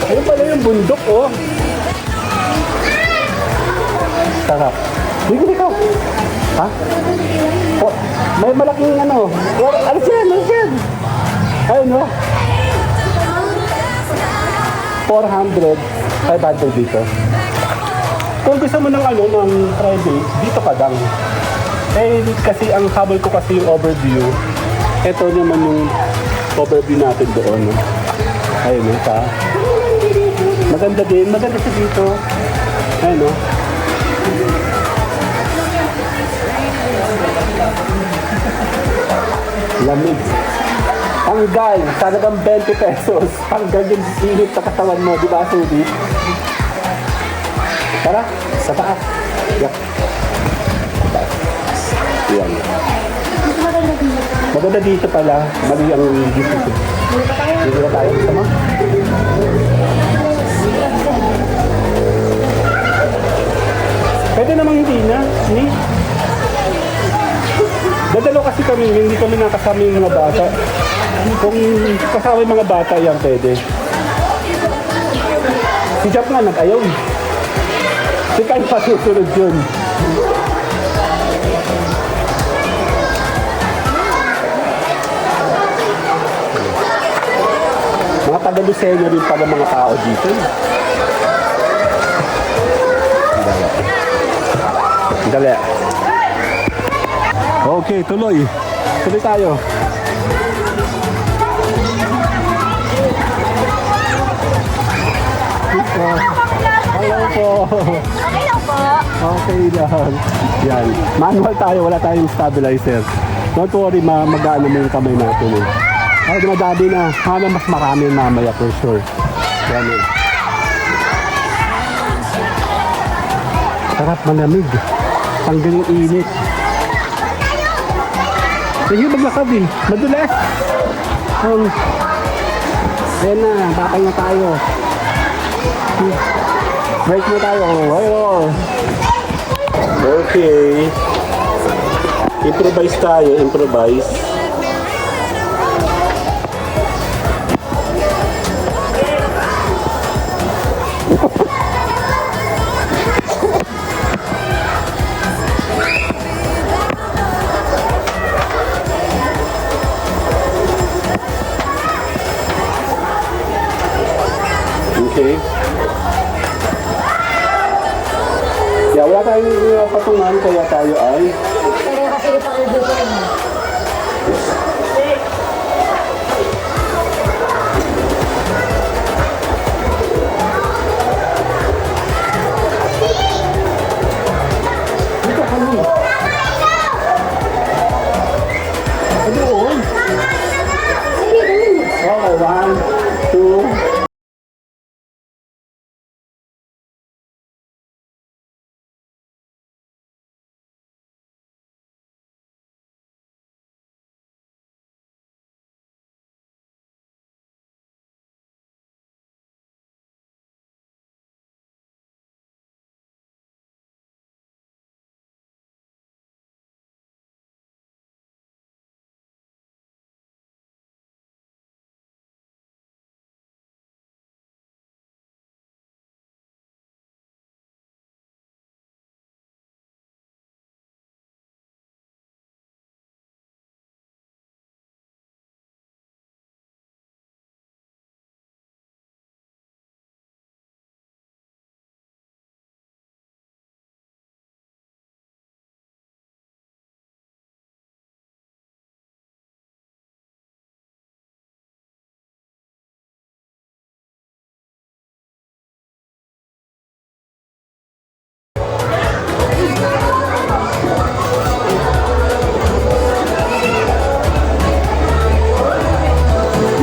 Ayun pala yung bundok, oh. Sarap. Bigyan ikaw. Ha? Oh, may malaking ano. Ano siya? Ano siya? Ayun, oh. 400, 500 dito. Kung gusto mo ng ano, ng private, dito ka lang. Eh, kasi ang habol ko kasi yung overview. Ito naman yung overview natin doon. Ayun, ito. Maganda din. Maganda sa dito. Ayan o. Lamig. Hanggang, talagang 20 pesos. Hanggang yung init sa katawan mo, di ba, Sudi? Tara, sa taas. Yak. Yan. Maganda dito pala. Mali ang dito. Dito na tayo. Sama? Pwede namang hindi na. Hindi. Dadalo kasi kami, hindi kami nakasama yung mga bata. Kung kasama yung mga bata, yan pwede. Si Jap nga nag-ayaw. Si Kai pa susunod yun. Mga taga-Luceño rin pala mga tao dito. Dali. Okay, tuloy. Tuloy tayo. Hello po. Okay lang po. Okay lang. Yan. Manual tayo, wala tayong stabilizer. Don't worry, mag-ano mo yung kamay natin. Ay, dumadami na. Mas marami mamaya for sure. Yan eh. Sarap, malamig. Tanggal yung init. Sige, maglakad eh. Madulas. Ayan na, bakal na tayo. Break na tayo. Okay. Improvise tayo, improvise. Okay. Yeah, wala tayong patungan kaya tayo ay Kaya kasi ipakagod ko. dito kami. Doon. Okay, 1, 2.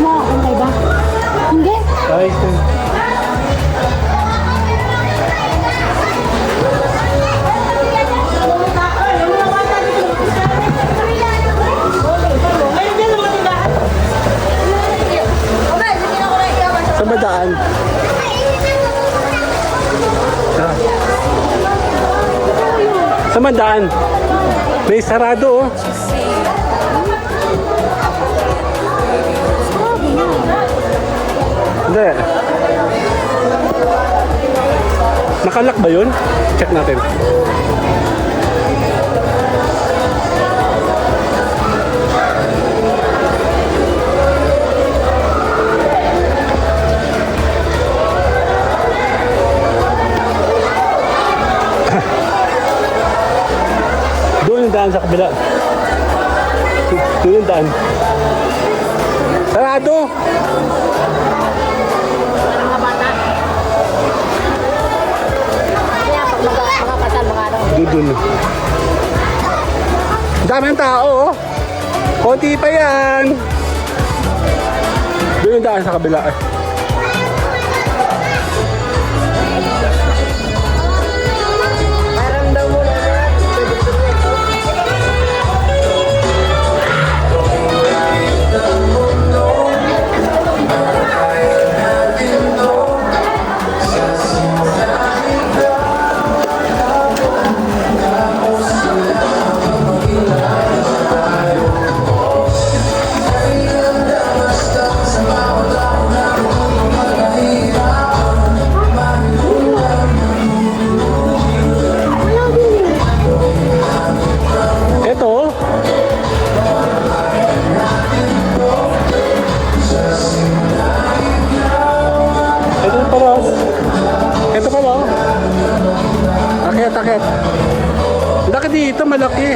Okay ba? Hindi. Guys, saan ba daan? Saan ba daan? May sarado oh. Hindi. Nakalak ba yun? Check natin. Doon yung daan sa kabila. Doon yung daan. Sarado! Dudun. Daming tao, oh. Konti pa yan. Doon yung daan sa kabila. Ito, oh. Ito pala. Ito pala. Akit, akit. Laki dito, malaki.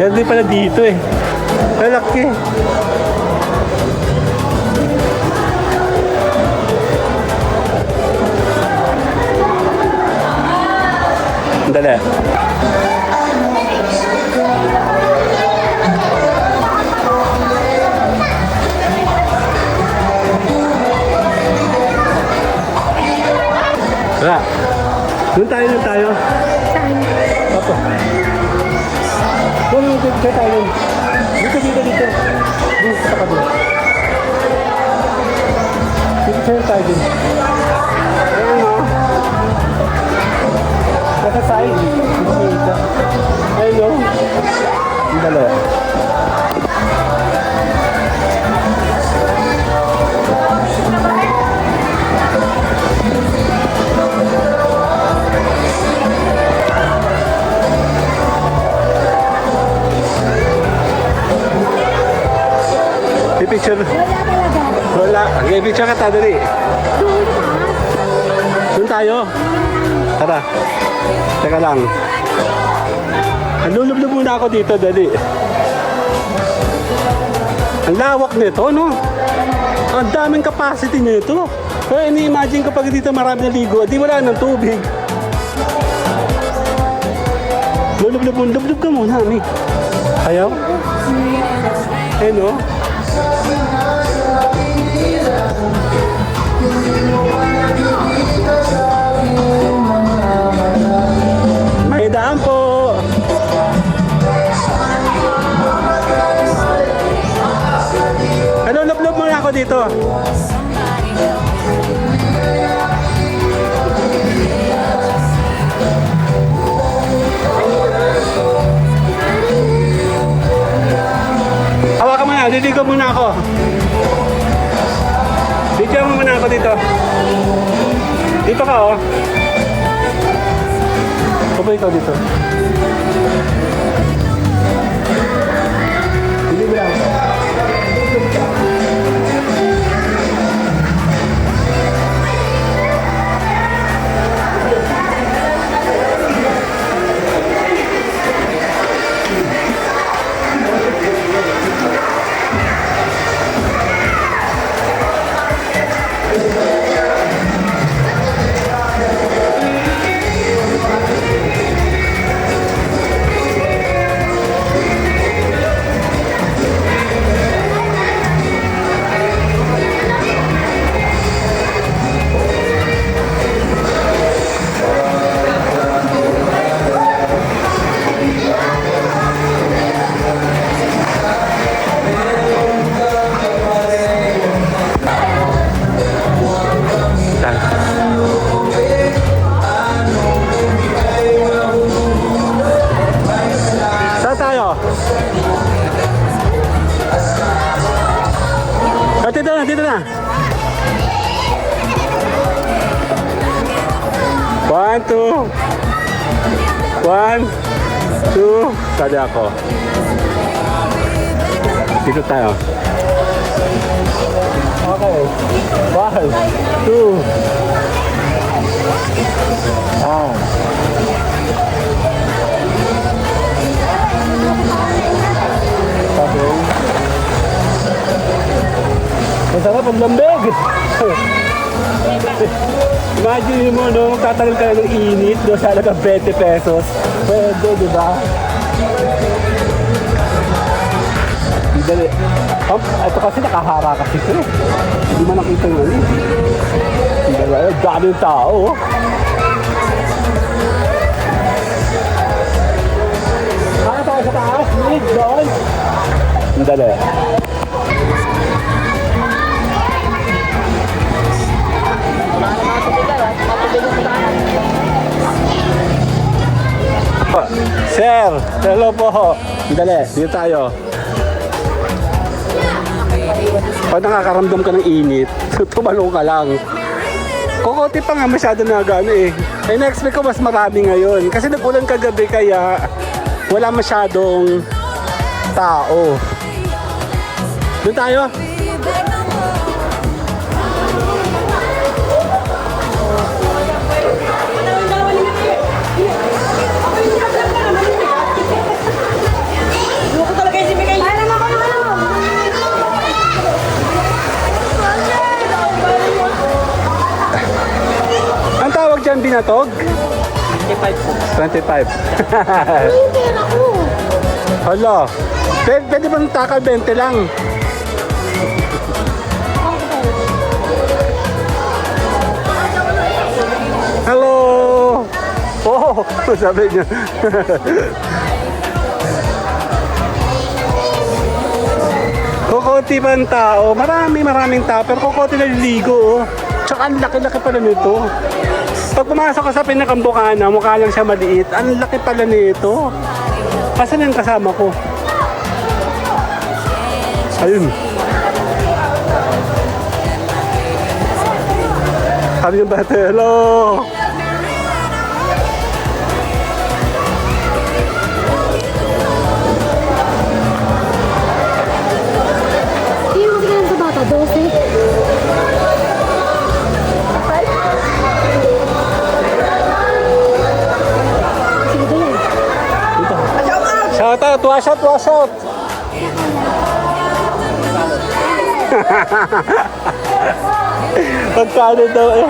Pwede pala dito eh. Malaki. Dali. Tara. Doon tayo. Saan? Opo. Doon tayo. Dito. Doon sa kabila. Dito tayo din. Ayan o. Nasa side. Dito. Ayun o. Ang dala. Picture. Wala. Okay, picture ka tayo dali. Doon tayo. Tara. Teka lang. Lulublob muna ako dito, dali. Ang lawak nito, no? Ang daming capacity nito. Kaya ini-imagine ko pag dito marami na ligo, di wala ng tubig. Lulublob ka muna, Mi. Ayaw? Eh, no? May daan po. Ano, lublob muna ako dito. Hawakan mo na, diligo muna ako. Dito mo muna ako dito. Dito ka, oh. Kapag ikaw dito. Hindi mo lang. Saan tayo? Oh, dito na. 1, 2. 1, 2. Sada ako. Dito tayo. Okay. 1, 2. Ah. Ang lambig! Imagine mo, no? Tatagal ka ng init, no? Sa halagang 20 pesos. Pwede, di ba? Dali. Ito kasi nakahara kasi ito. Hindi man nakita yung ano. Dali. Daming tao. Oh. Kaya tayo sa taas. Mid, doon. Dali. Sir, hello po. Dali, dito tayo. Pag nakakaramdam ka ng init, tumalong ka lang. Kukunti pa nga masyado na gano eh. Eh, na-expect ko mas marami ngayon. Kasi nag-ulan kagabi kaya wala masyadong tao. Doon tayo. Ang tawag dyan, binatog? 25 po. 25. Yung pera ko. Hala. Pwede bang takal 20 lang? Hello! Oh, sabi niya. Kukunti ba ang tao? Maraming tao. Pero kukunti na liligo, oh. Tsaka ang laki-laki pala nito. Pag pumasok ka sa Pinakang Bukana, mukha lang siya maliit. Ang laki pala nito. Asan yung kasama ko? Ayun. Sabi yung bata, hello! Hindi mo kasi ganun sa bata, 12. Sige ba yan? Shout out! Wash out! Wash out! Pagkano daw eh.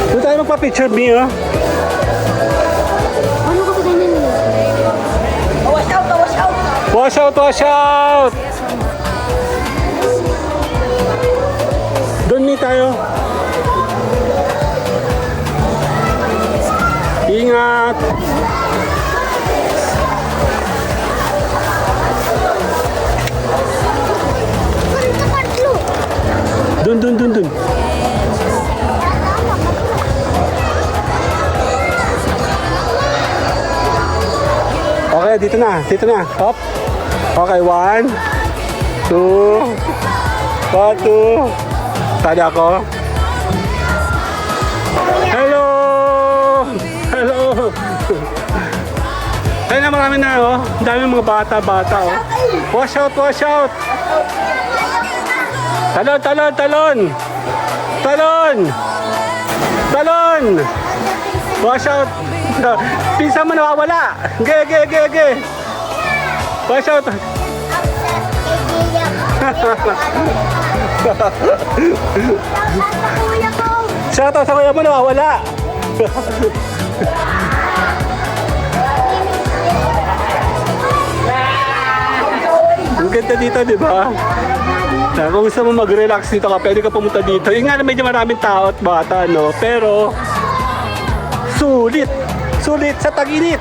Doon tayo magpa-picture me, oh. Ano kasi ganyan yun? Wash out! Wash out! Doon tayo. Ingat! Dun. Okay, dito na. Hop. Okay, 1, 2, 2. Tadi ako. Hello! Ayun na, marami na, oh. Ang dami mga bata, oh. Wash out! Talon! Wash out! Pinsan mo nawawala! Ge! Wash out! Shout out sa kuya mo nawawala! Ang ganda dito, di ba? Kung gusto mo mag-relax dito ka, pwede ka pumunta dito. Yung nga na medyo maraming tao at bata, no? Pero, sulit sa tag-init.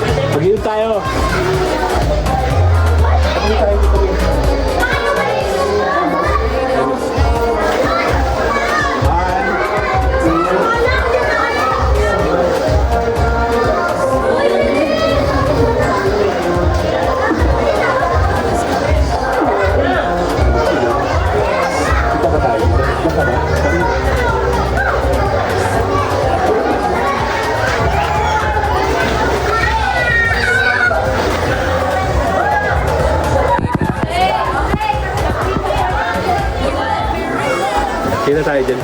Mag-inom tayo. Mag-inom tayo dito. Kita ba tayo? Basta ba? Kita tayo dyan.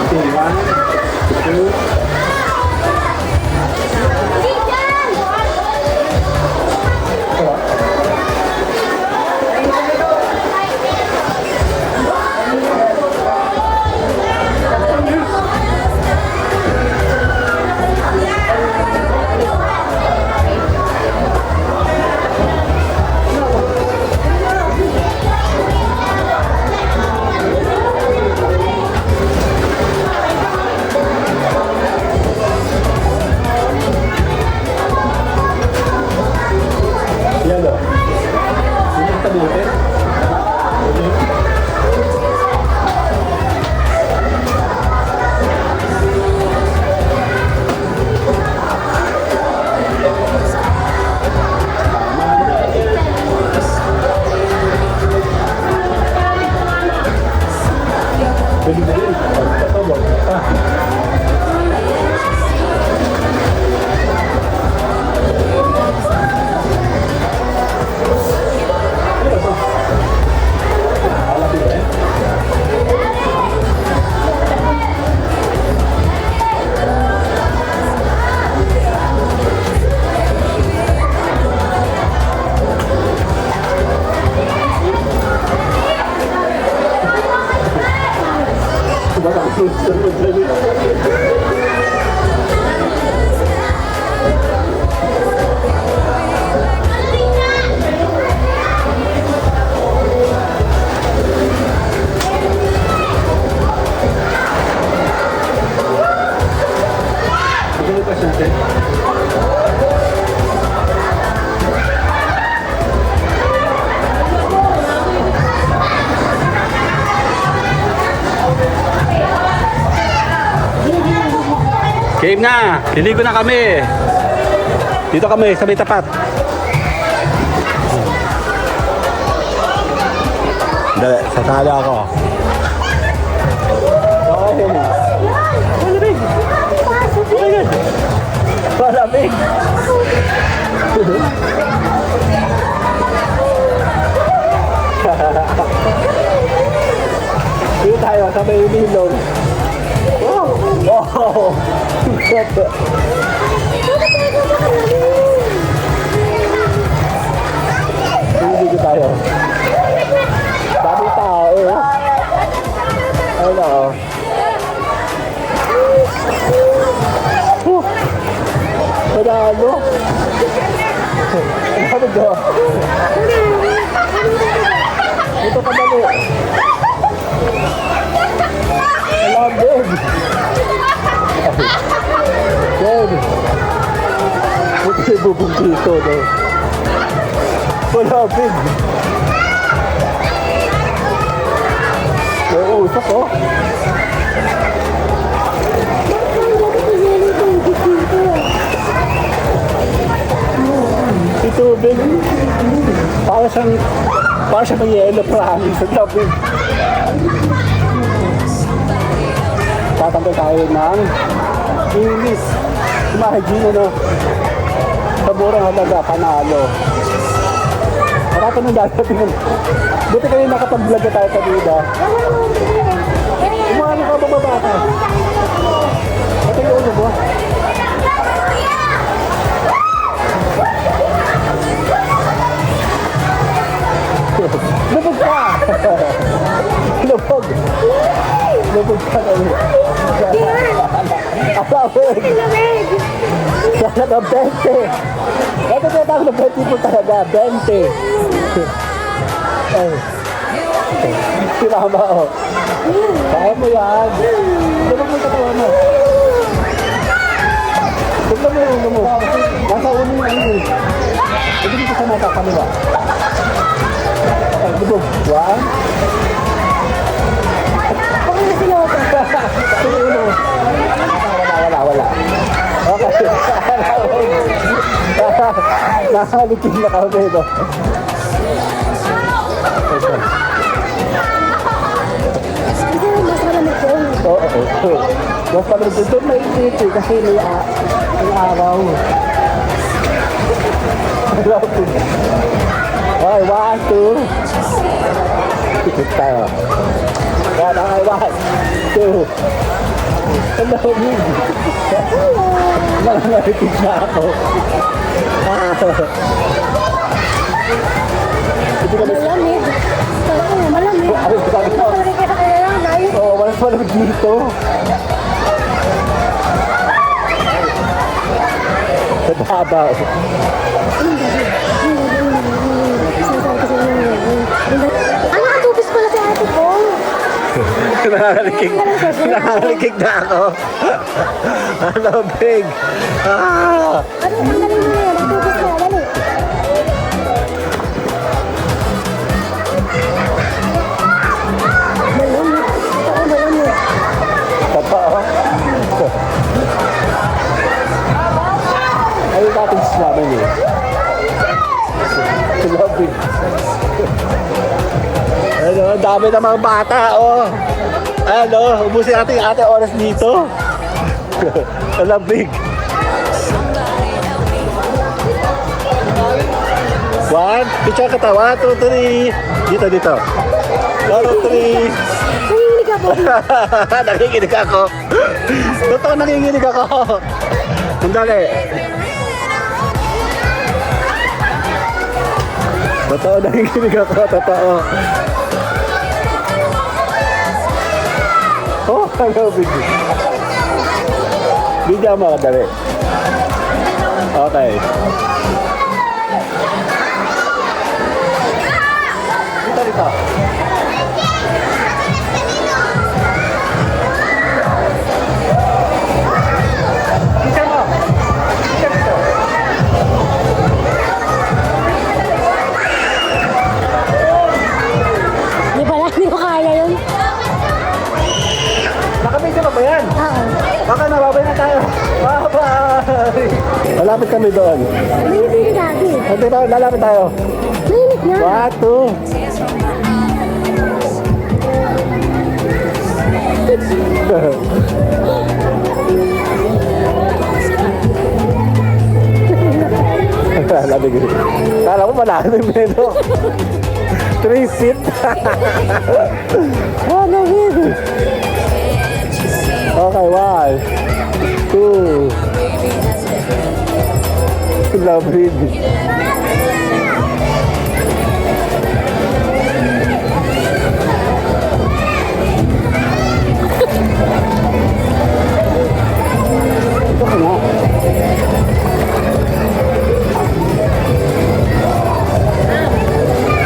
Okay, 1, 2. Yan o. Yung tabutin. Pwede ba rin? Pagkatawag. Game na! Liligo na kami! Dito kami, sa may tapat. Dali, sasali ako. Okay. Malamig! Malamig! Dito tayo, sa may ilog. Wow! Wow! Hindi tayo. Dami tao. Ano? Ano? Ano ba? Ito ka dali. Alam Yan. Buti siya bubong dito, no? Wala, big. Oo, usap, oh. Ito, big. Para siyang may yellow promise. Ang lapig. Tatanggal tayo ng English. Imagine, ano, sa murang halaga, panalo. Harapan ng dadating. Buti kayo nakapag-vlog na tayo kanina. Umano ka, bababa ka. Ito yung ulo mo. Lubog ka! Lubog! Lubog ka na ulit. Alawig! Sana na 20! Ito kaya tayo na 20 po talaga, 20! Ay. Si Mama, oh. Kaya mo yan. Tignan mo yung katawan mo. Tignan mo yung mo. Nasa ulo yung ano eh. Ito dito sa mata, kanila. Okay, dito. One. Bakit na sinuot? Ito yung ulo. Wala. Okay. Nakalikin na kami ito. Kasi mas malamig ko. Oo. Mas pala dito may ito kasi may araw. Okay, 1, 2. Tikit tayo. Yan, okay, 1, 2. Hello, Big. Nangangaritig na ako. Hindi kami... Malamig. Oo, malamig. Ano sabi ko? Malamig kita kaya lang, Nay. Oo, walang malamig dito. Sa babaw. Sinasabi ko sa inyo. Ano ka tupis pala si ate ko? Nangangalikig na ako. Hello, Big. Ano ang galing mo yan? Ang tupis na, dali. Malamig. Oo, malamig. Totoo. Ayun natin sinabi niyo. Hello, Big. Ano, ang dami ng mga bata, oh. Ano, ubusin natin yung ate oras dito. Hello, Big. 1, picture ka tawa. 2, 3. Dito. 1, 2, 3. Nanginig ako. Nanginginig ako. Totoo, nanginginig ako. Sandali. Totoo, nanginginig ako. Totoo. Oh, hello, Big. Bigyan mo ako, dali. Okay. Dito. Picture mo. Picture dito. Di pala, hindi ko kaya yun. Nakapicture pa ba yan? Oo. Baka nababay na tayo. Bye-bye! Malapit kami doon. Nanginig dati. Hindi ba, lalapit tayo. Nanginig na. 1, 2. Lamig. Kala mo malalim nito. 3 feet. Oh, lamig. Okay, 1, 2. Lamig. Ito ka nga.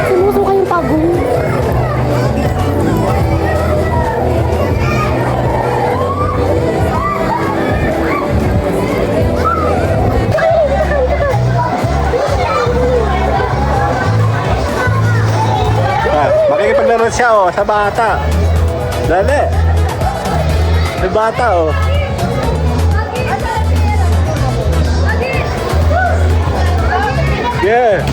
Sinusuka yung pagong. Makikipaglaro siya, oh, sa bata. Dali. May bata, oh. Yeah.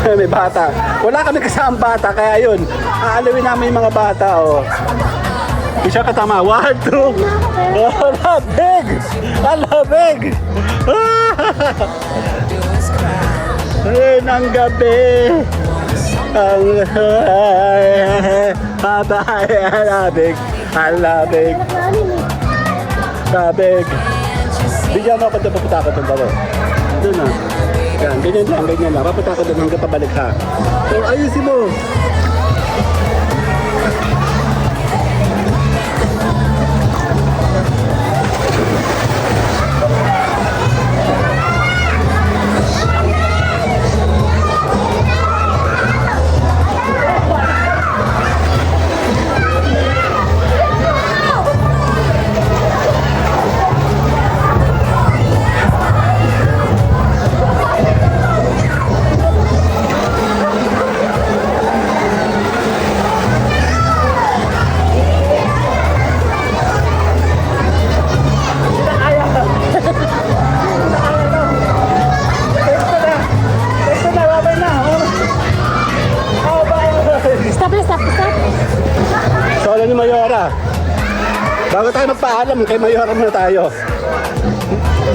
May bata. Wala kami kasamang bata, kaya yun. Aalawin namin yung mga bata, oh. Isa ka tama. 1, 2. Oh, labig! Labig! Ayun ang gabi. Ang labig. Ang labig. Labig. Bigyan mo ako doon, papunta ako doon baro. Doon na. Yan, ganyan lang. Papunta ako doon hanggang pabalik ha. So, ayusin mo. magpaalam kay Mayora muna tayo.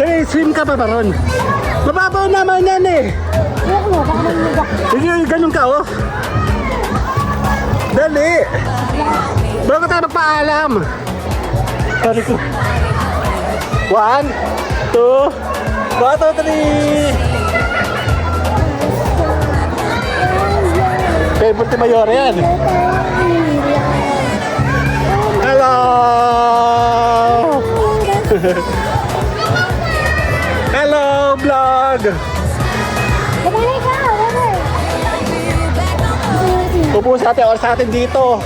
Dali, swim ka pa ba ron? Mababaw naman yan eh. Ayoko, baka manunod ako. Sige, ganun ka oh. Dali. Bago tayo magpaalam. Sorry ko. 1, 2, 1, 2, 3. Favorite ni Mayora yan. Hello! Hello, vlog! Babalik ka, babalik. Upo sa atin, oras sa atin dito.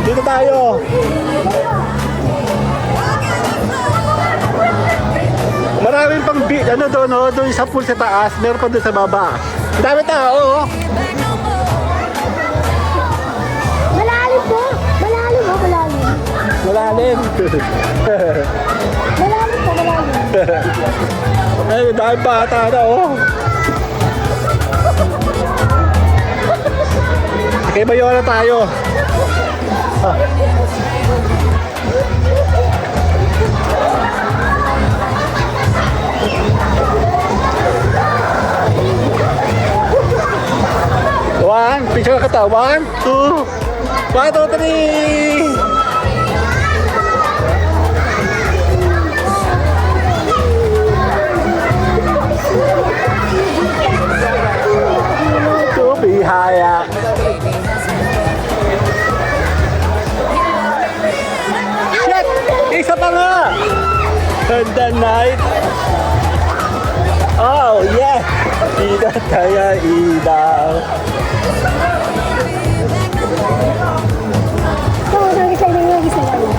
Dito tayo. Maraming pang ano doon, oh, doon sa pool sa taas, meron pa doon sa baba. Ang dami tao, oh. Malalim po. Malalim po, malalim. Malalim. Malalim po, malalim. Ay, dahil bata na, oh. Kay Mayora tayo. One, picture ka ta. 1, 2, 1, 2, 3. Bihaya. Shit! Isa pa nga! And the night. Oh, yeah! Ida kaya ida. Oo, nag-slide na nag-slide.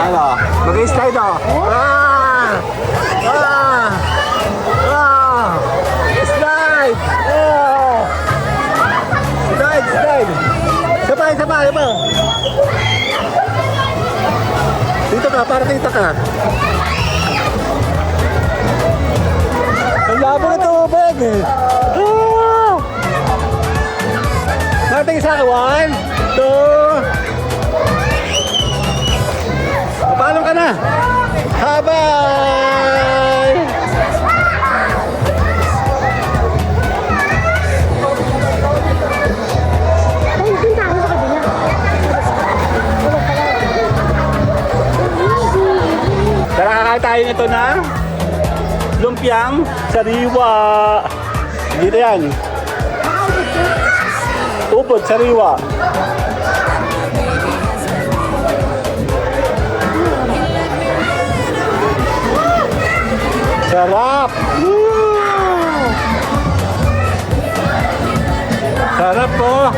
Ano? Mag-slide ako. Ah! Ah! Ah! Slide! Oh! Slide! Sabay! Dito ka, para dito ka. Ang labo na tubig. Ah! Nating isa ka. 1, 2. Papalong ka na. Habay! Ay, punta ako sa kabila. Tara, kakain tayo nito na lumpiang sariwa. Dito yan. Upod, sariwa. Sarap! Sarap po!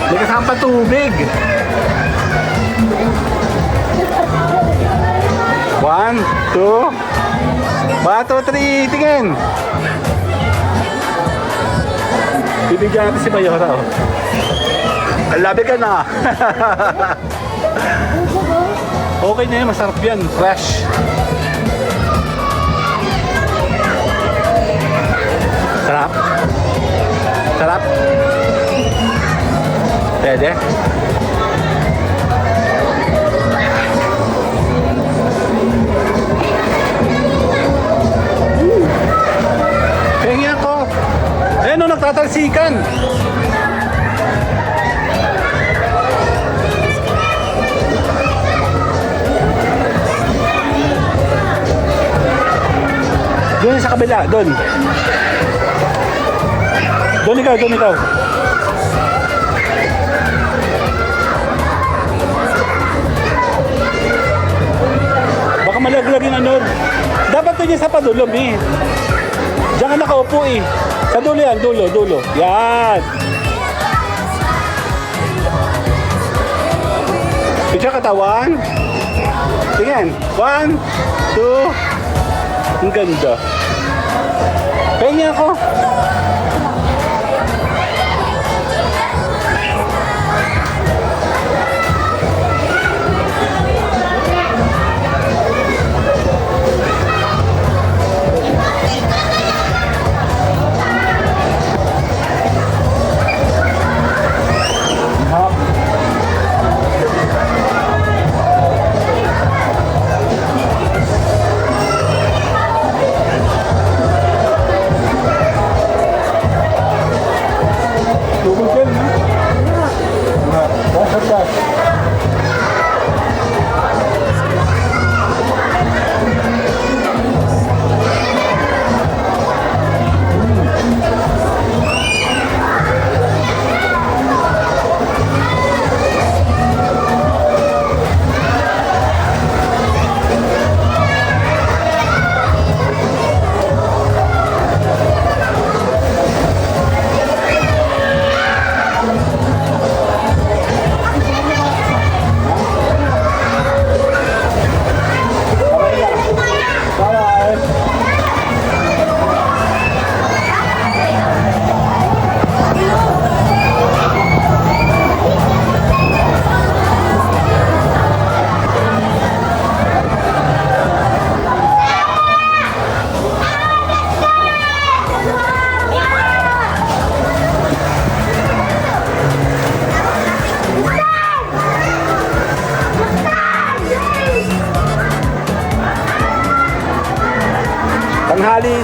May kasama pa tubig. 1, 2, 1, 2, 3, tingin! Bibigyan natin si Mayora, oh. Alabi ka na! Okay na yun, masarap yan. Fresh. Sarap. Sarap. Pwede. Pengi ako. Ayun, no, nagtatalsikan. Doon sa kabila, doon. Doon ikaw. Baka malaglag yung ano. Dapat doon yung sa padulong eh. Diyan ka nakaupo eh. Sa dulo yan, dulo. Yan. Picture katawan. Tingin. 1, 2. Ang ganda. Pengi ako.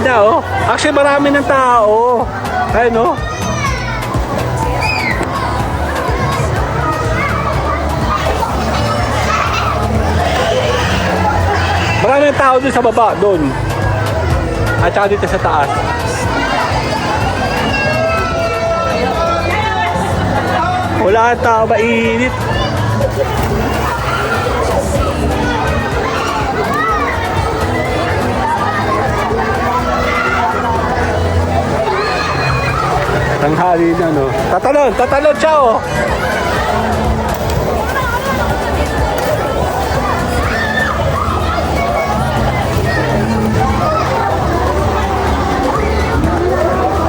na, oh. Actually, marami ng tao. Ayun, oh. Marami ng tao dun sa baba, dun. At saka dito sa taas. Wala kang tao, mainit. Tanghali na, no? Tatalon siya, oh!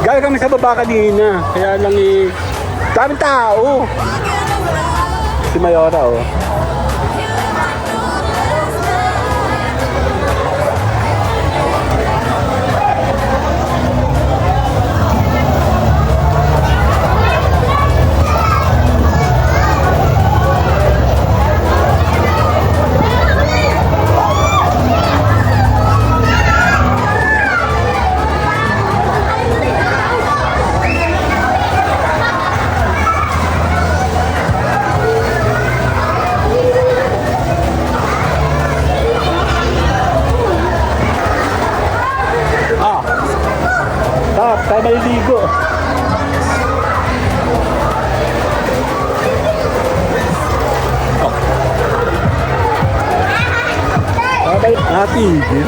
Galing kami sa baba kanina, kaya lang daming tao. Si Mayora, oh. Tayo maliligo. Natigil.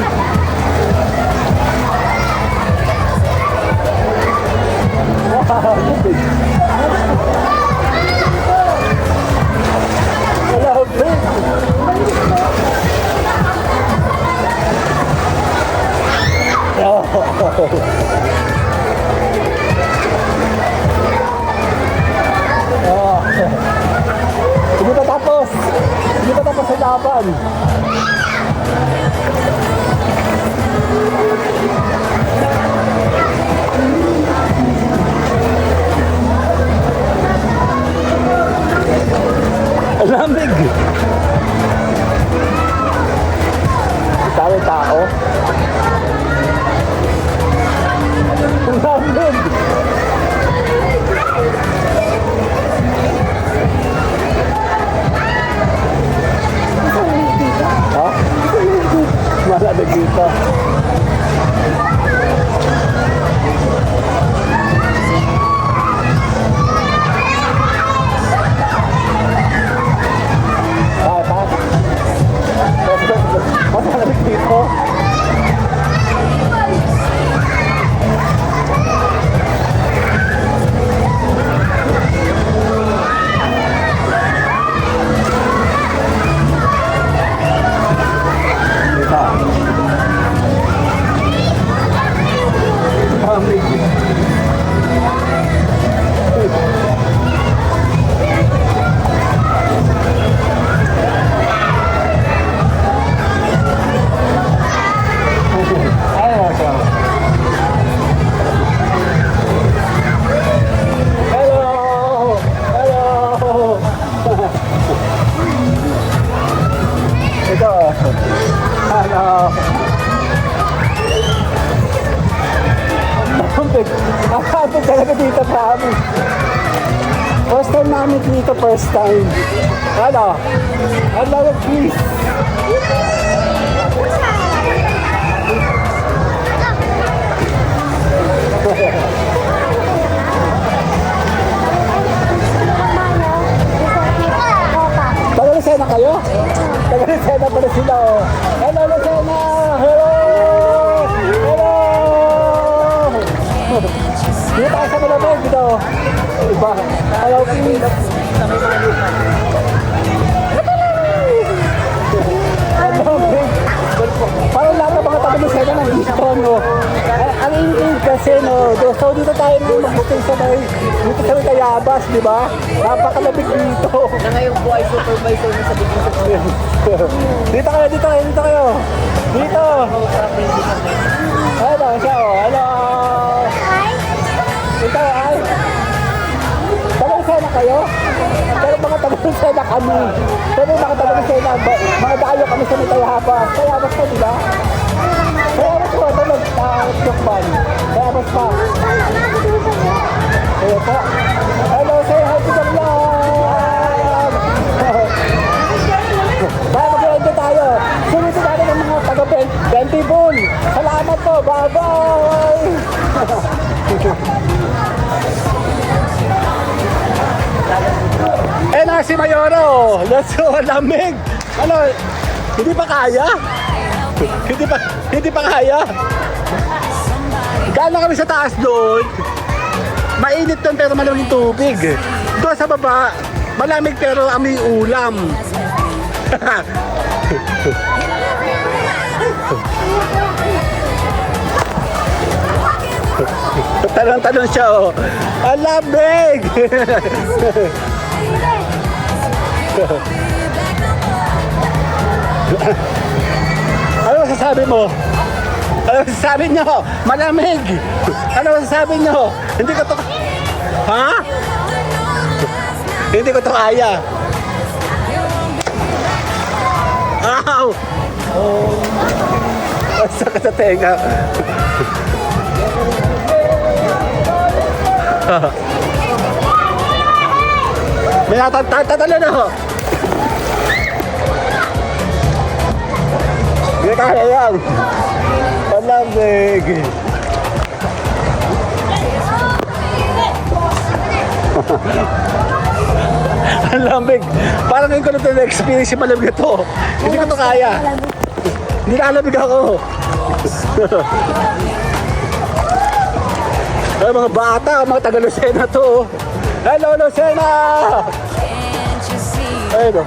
Hindi pa tapos sa laban. Ang lamig. Daming tao. Ang lamig. Ha? Malamig dito. Malamig dito. Nakapit talaga dito sa amin. First time namin dito, first time. Ano? Ang lamig please. Taga-Lucena kayo? Taga-Lucena pala sila, oh. Hello, Lucena! Hello! Hello! Dito tayo sa malamig dito. Iba. Hello, please. Hello, please. Parang lahat ng mga taga-Lucena nandito, no? Ang init kasi, no? So, dito tayo mag-booking sa dito sa Tayabas, di ba? Napakalamig dito. Na ngayon po ay supervisor na sa biging sa Dito kayo, dito kayo, dito kayo. Dito. Hello, siya, oh. Hello. Ito, ay. Taga-Lucena kayo? Pero mga taga-Lucena kami. Pero mga taga-Lucena, mga dayo kami sa Tayabas. Tayabas ka, di ba? Tayabas ko, magtukban. Tapos pa. Ayan po. Hello, say hi to the vlog! Bye, mag-end tayo. Sunod natin ng mga taga-Pentibon. Salamat po. Bye-bye! Eh na si Mayoro. Let's go, lamig. Ano, hindi pa kaya? Hindi pa kaya? Gaano kami sa taas doon? Mainit doon pero malamig tubig. Doon sa baba, malamig pero amoy ulam. Talong-talong siya, oh. Ang lamig! Ano masasabi mo? Ano masasabi nyo? Malamig! Ano masasabi nyo? Hindi ko to... Ha? Hindi ko to kaya. Ow! Oh. Ang sakit sa tenga. May tatalo na ho. Hindi kaya yan. Malamig. Ang lamig. Parang ngayon ko na ito na-experience yung malamig na ito. Hindi ko ito kaya. Hindi nakalamig ako. Ay, mga bata, mga taga-Lucena to. Hello, Lucena! Ayun o.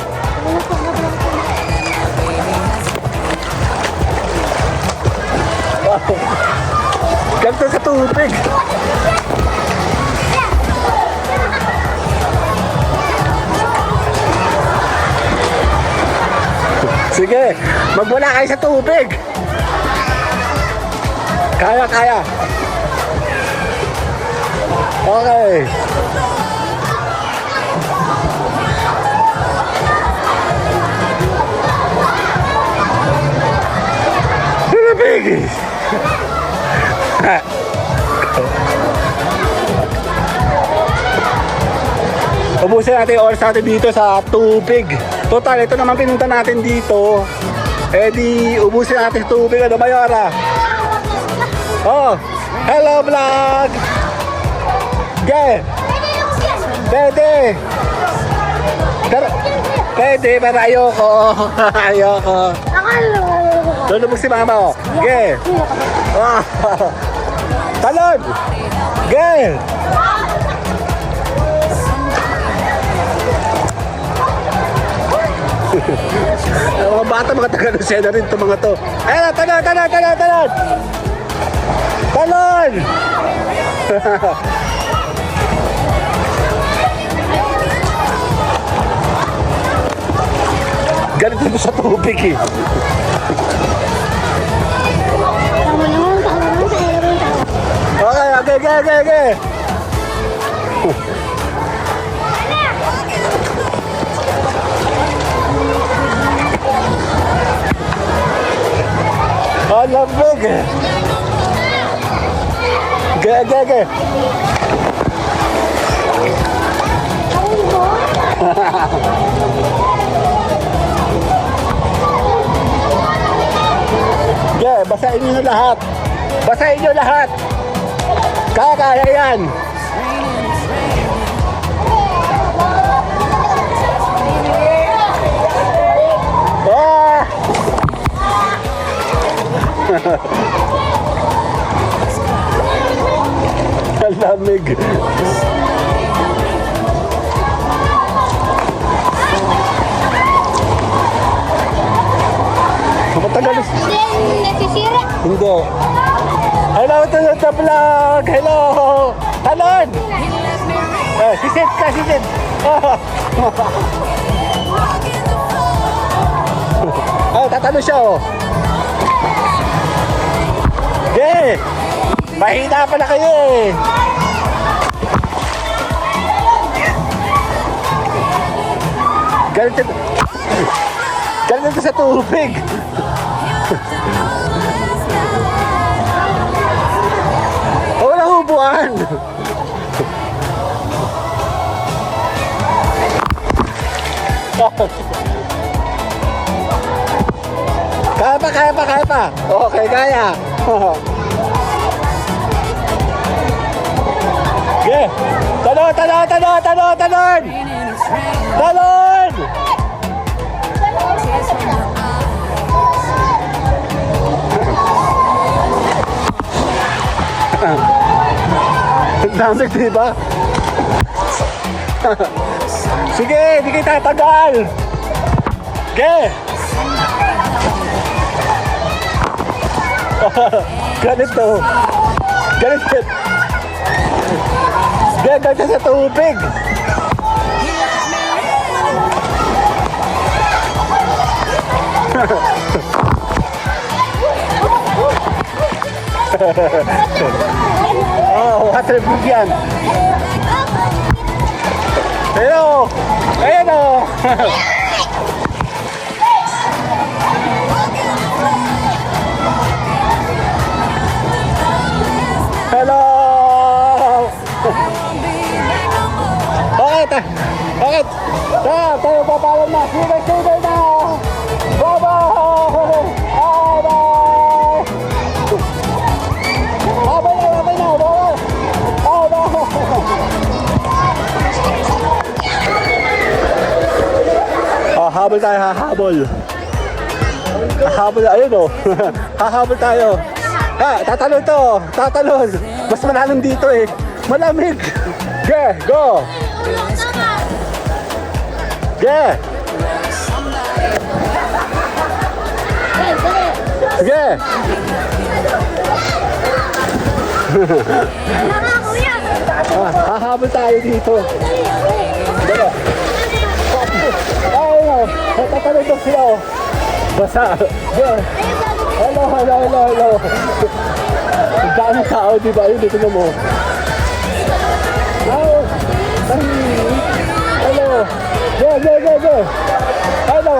Wow. Ganito sa tubig. Sige, magwala kayo sa tubig. Kaya, kaya. Okay. Tubig. Ubusin natin yung oras natin dito sa tubig. Total, ito naman pinunta natin dito. Eh di, ubusin natin yung tubig. Ano, Mayora? Oh, hello vlog! Ge! Pwede! Pwede, pero ayoko. Ayoko. Lulubog si mama, oh. Ge! Talon! Ge! Mga bata, mga taga-Lucena rin ito mga to. Ayun, talon, talon, talon, talon! Talon! Ganito mo sa tubig eh. Okay, okay, okay, okay, okay. Ang lamig eh. Okay, okay, okay. Okay, basahin nyo lahat. Basahin nyo lahat. Kaya yan. Ah! Ang lamig. Matagal. Hindi, nagsisira. Hindi. Hello to the vlog. Hello. Talon. Si Seth ka, si Seth. Oh, tatalo siya, oh. Yeah. Mahina pala kayo, eh. Ganito sa tubig. buwan. Kaya pa. Okay, kaya. Okay. Talon! Talon! Ang dami, diba? Sige, di kita tagal. Okay. Ganito. Ganito sa tubig. Oh, waterproof yan. Ayan o. Hello. Okay. Tayo papalan na. Sige na. Bye-bye. Bye-bye na. Hahabol tayo, hahabol. Ayun o. Hahabol tayo. Tatalon. Mas malalim dito eh. Malamig. Go. Sige. Hahabol tayo dito. Dala. Ayun, tatalon daw sila o. Basa. Hello. Ang dami tao, diba? Yun, dito na mo. Hello. Go. Hello.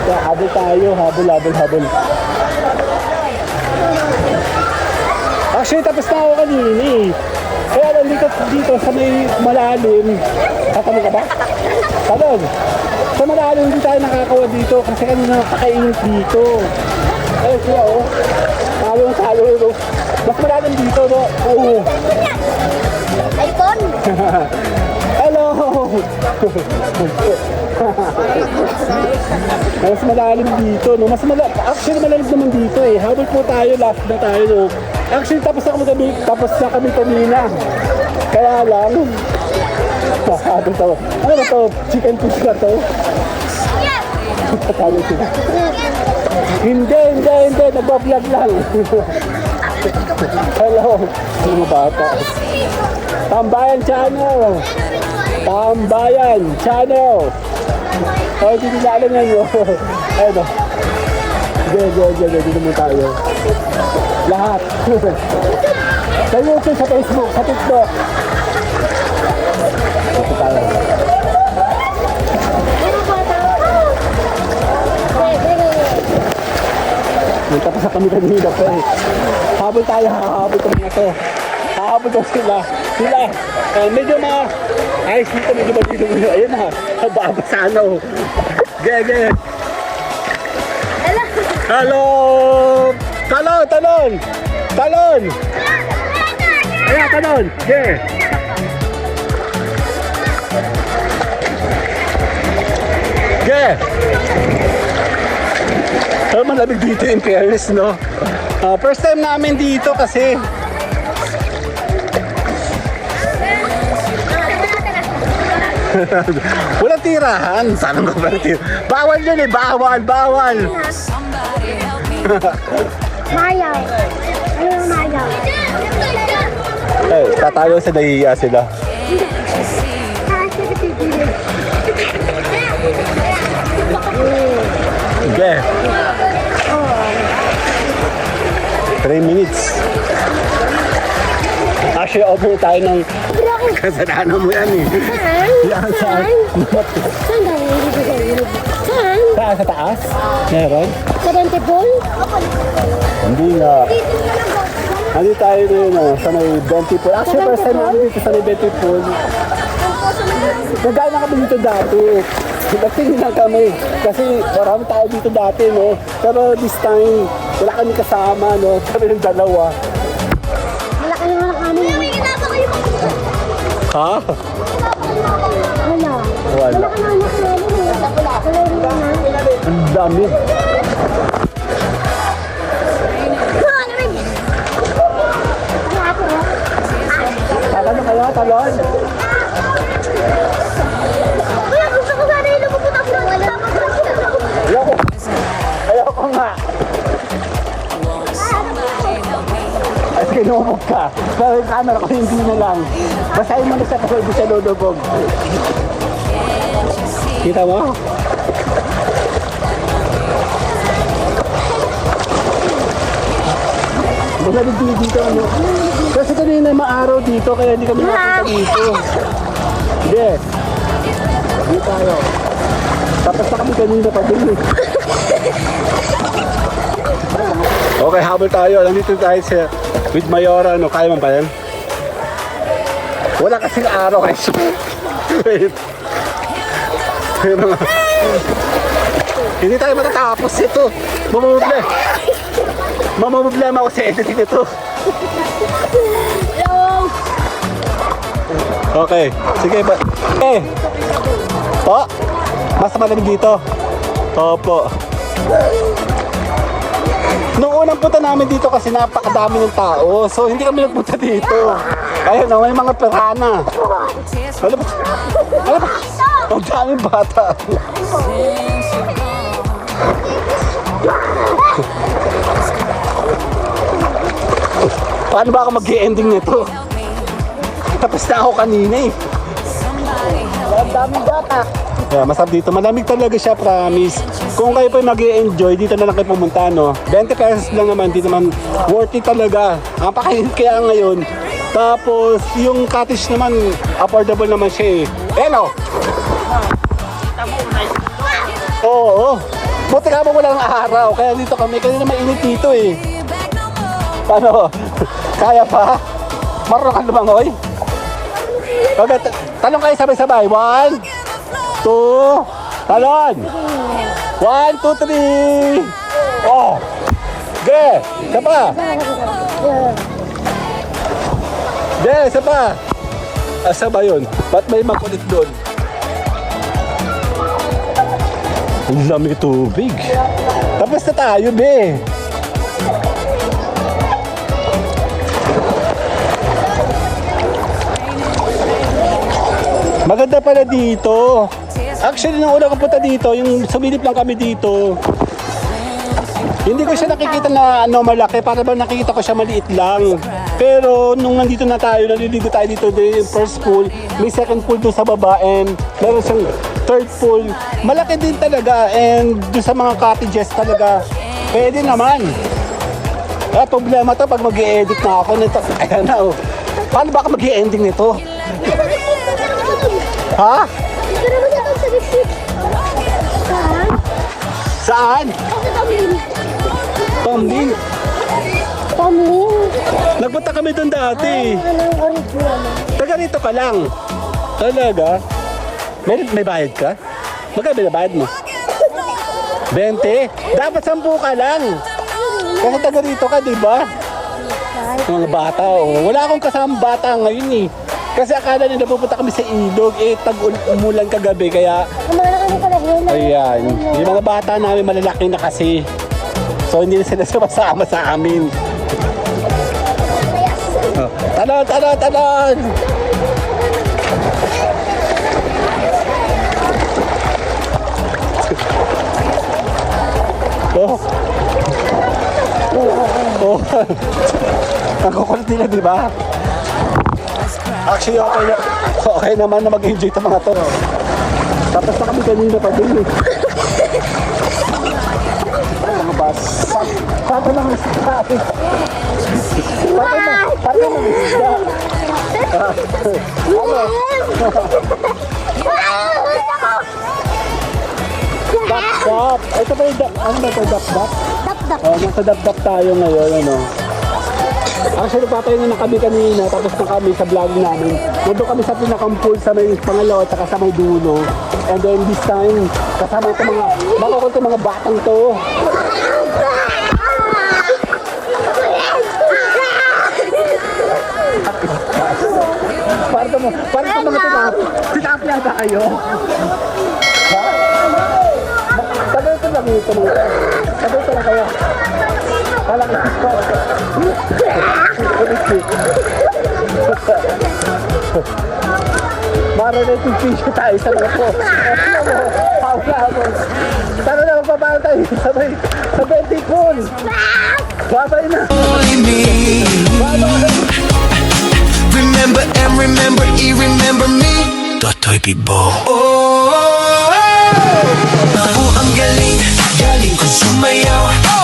Habol tayo, habol. Actually, tapos na ako kanina eh. Kaya lang dito sa may malalim. Tatanong ka ba? Talon. Sa malalim hindi tayo nakakawa dito kasi kanina nakakainit dito. Ayun siya oh. Talo. Mas malalim dito no? Oo. iPhone! Hello! Mas malalim dito, no? Actually, malamig naman dito eh. Habol po tayo, last na tayo, no? Actually, tapos na kami kanina. Kaya lang, sabi to. Ano ba to? Chicken fish na to? Patalo sila. Hindi. Nagbablog lang. Hello. Mga bata. Tambayan Channel. Oh, hindi nila alam yan yun. Ayun o. Dito mo tayo. Lahat. Sa YouTube, sa Facebook, sa TikTok. Dito tayo. Tapos na kami kanina pa eh. Habol tayo, hahabol kami na to. Hahabol daw sila. Medyo ayos dito, medyo dito. Ayun na, babasa na oh. Ge. Hello! Talon! Ayan, talon! Ge! So, malamig dito in fairness, no? First time namin dito kasi walang tirahan. Sana ko ba tirahan? Bawal yun eh, bawal. Mayaw! Ano yung mayaw? Eh, tatayo sa nahihiya sila. Okay. 3 minutes. Actually, over tayo ng kasalanan mo yan eh. Saan? Yan, saan? Saan tayo? Saan? Saan sa taas? Meron? Sa Dantipol? Hindi nga. Ano tayo rin, sa may Bentipol. Actually, first time namin dito sa may Bentipol. Nagaya na kami dito dati. Nagtingin lang kami. Kasi marami tayo dito dati, no? Pero this time, wala kami kasama, no? Kami ng dalawa. Malaki naman ang amin. Ha? Wala. Wala. Malaki naman ang amin. Wala rin na. Ang dami. Talon kaya, talon. Kuya, gusto ko sana yung lumupunta po. Wala pa po. Ayoko. Ayoko nga. Ay, kinumog ka. Pero yung camera ko hindi na lang. Basahin mo na siya kasi hindi siya lulubog. Kita mo? Masalig dito ano. Kasi kanina maaraw dito kaya hindi kami nakita dito. Hindi. Hindi tayo. Tapos na kami kanina pa din eh. Okay, habol tayo. Nandito tayo sa with Mayora. Ano, kaya man pa yan? Wala kasing araw guys. Wait. Hindi tayo matatapos ito. Mamumblema ako sa editing ito. Okay, sige ba? Okay. Po, mas malamig dito. Opo. Noong unang punta namin dito kasi napakadami ng tao. So hindi kami nagpunta dito. Ayun na, may mga pirana. Ano ba? Ano ba? Ang daming bata. Paano ba ako mag-i-ending nito? Tapos na ako kanina eh. Ang daming bata. Yeah, masarap dito. Malamig talaga siya, promise. Kung kayo pa mag-i-enjoy, dito na lang kayo pumunta, no? 20 pesos lang naman, dito naman worth it talaga. Ang pakainit kaya ngayon. Tapos, yung cottage naman, affordable naman siya eh. Hello! Oo. Buti ka mo walang araw, kaya dito kami. Kanina mainit dito eh. Paano? Kaya pa? Marunong ka lumangoy? Okay, talong kayo sabay-sabay. 1, 2, talon! 1, 2, 3! Oh! Ge! Isa pa! Ge! Isa pa! Asa ba yun? Ba't may makulit doon? Ang lamig tubig. Tapos na tayo, be! Maganda pala dito. Actually, nung una ko punta dito, yung sumilip lang kami dito, hindi ko siya nakikita na malaki. Para ba nakikita ko siya maliit lang. Pero nung nandito na tayo, naliligo tayo dito, yung first pool, may second pool doon sa baba, and meron siyang third pool. Malaki din talaga, and doon sa mga cottages talaga, pwede naman. Problema to pag mag-i-edit na ako nito. Ayan na oh. Paano ba ako mag-i-ending nito? Ha? Saan? Pamling. Nagpunta kami doon dati. Taga rito ka lang. Talaga? May bayad ka? Magkano binabayad mo? 20? Dapat 10 ka lang. Kasi taga rito ka, di ba? Mga bata, oh. Wala akong kasamang bata ngayon eh. Kasi akala nila pupunta kami sa ilog, umulan kagabi, kaya... Ayan, yung mga bata namin malalaki na kasi. So hindi na sila sumasama sa amin. Oh, talon, talon, talon! Oh. Oh. Ang kukulit nila, di ba? Actually, okay naman na mag-enjoy ito mga to. Tapos na kami kanina pa din eh. Ay, mga bus. Pato ng isda. Pato ng isda. Stop, stop. Ito pa yung ano ba ito? Dap-dap? Dap-dap. Oh, nasa dap-dap tayo ngayon, ano. Actually, papahinga na kami kanina, tapos na kami sa vlog namin. Nandun kami sa pinakang pool sa may pangalawa, at sa may dulo. And then this time, kasama ito mga, baka ko ito mga batang to. Parang ito mga tinap yata kayo. Ha? Sabi ito lang ito mga ito. Sabi ito lang kayo. Walang ito. Maranating fish tayo sa mga po. Tara na magbabaw tayo. Sabay tikon. Babay na. Only me. Remember and remember, remember me. Totoy Bibo. Oh, ang galing, galing ko sumayaw.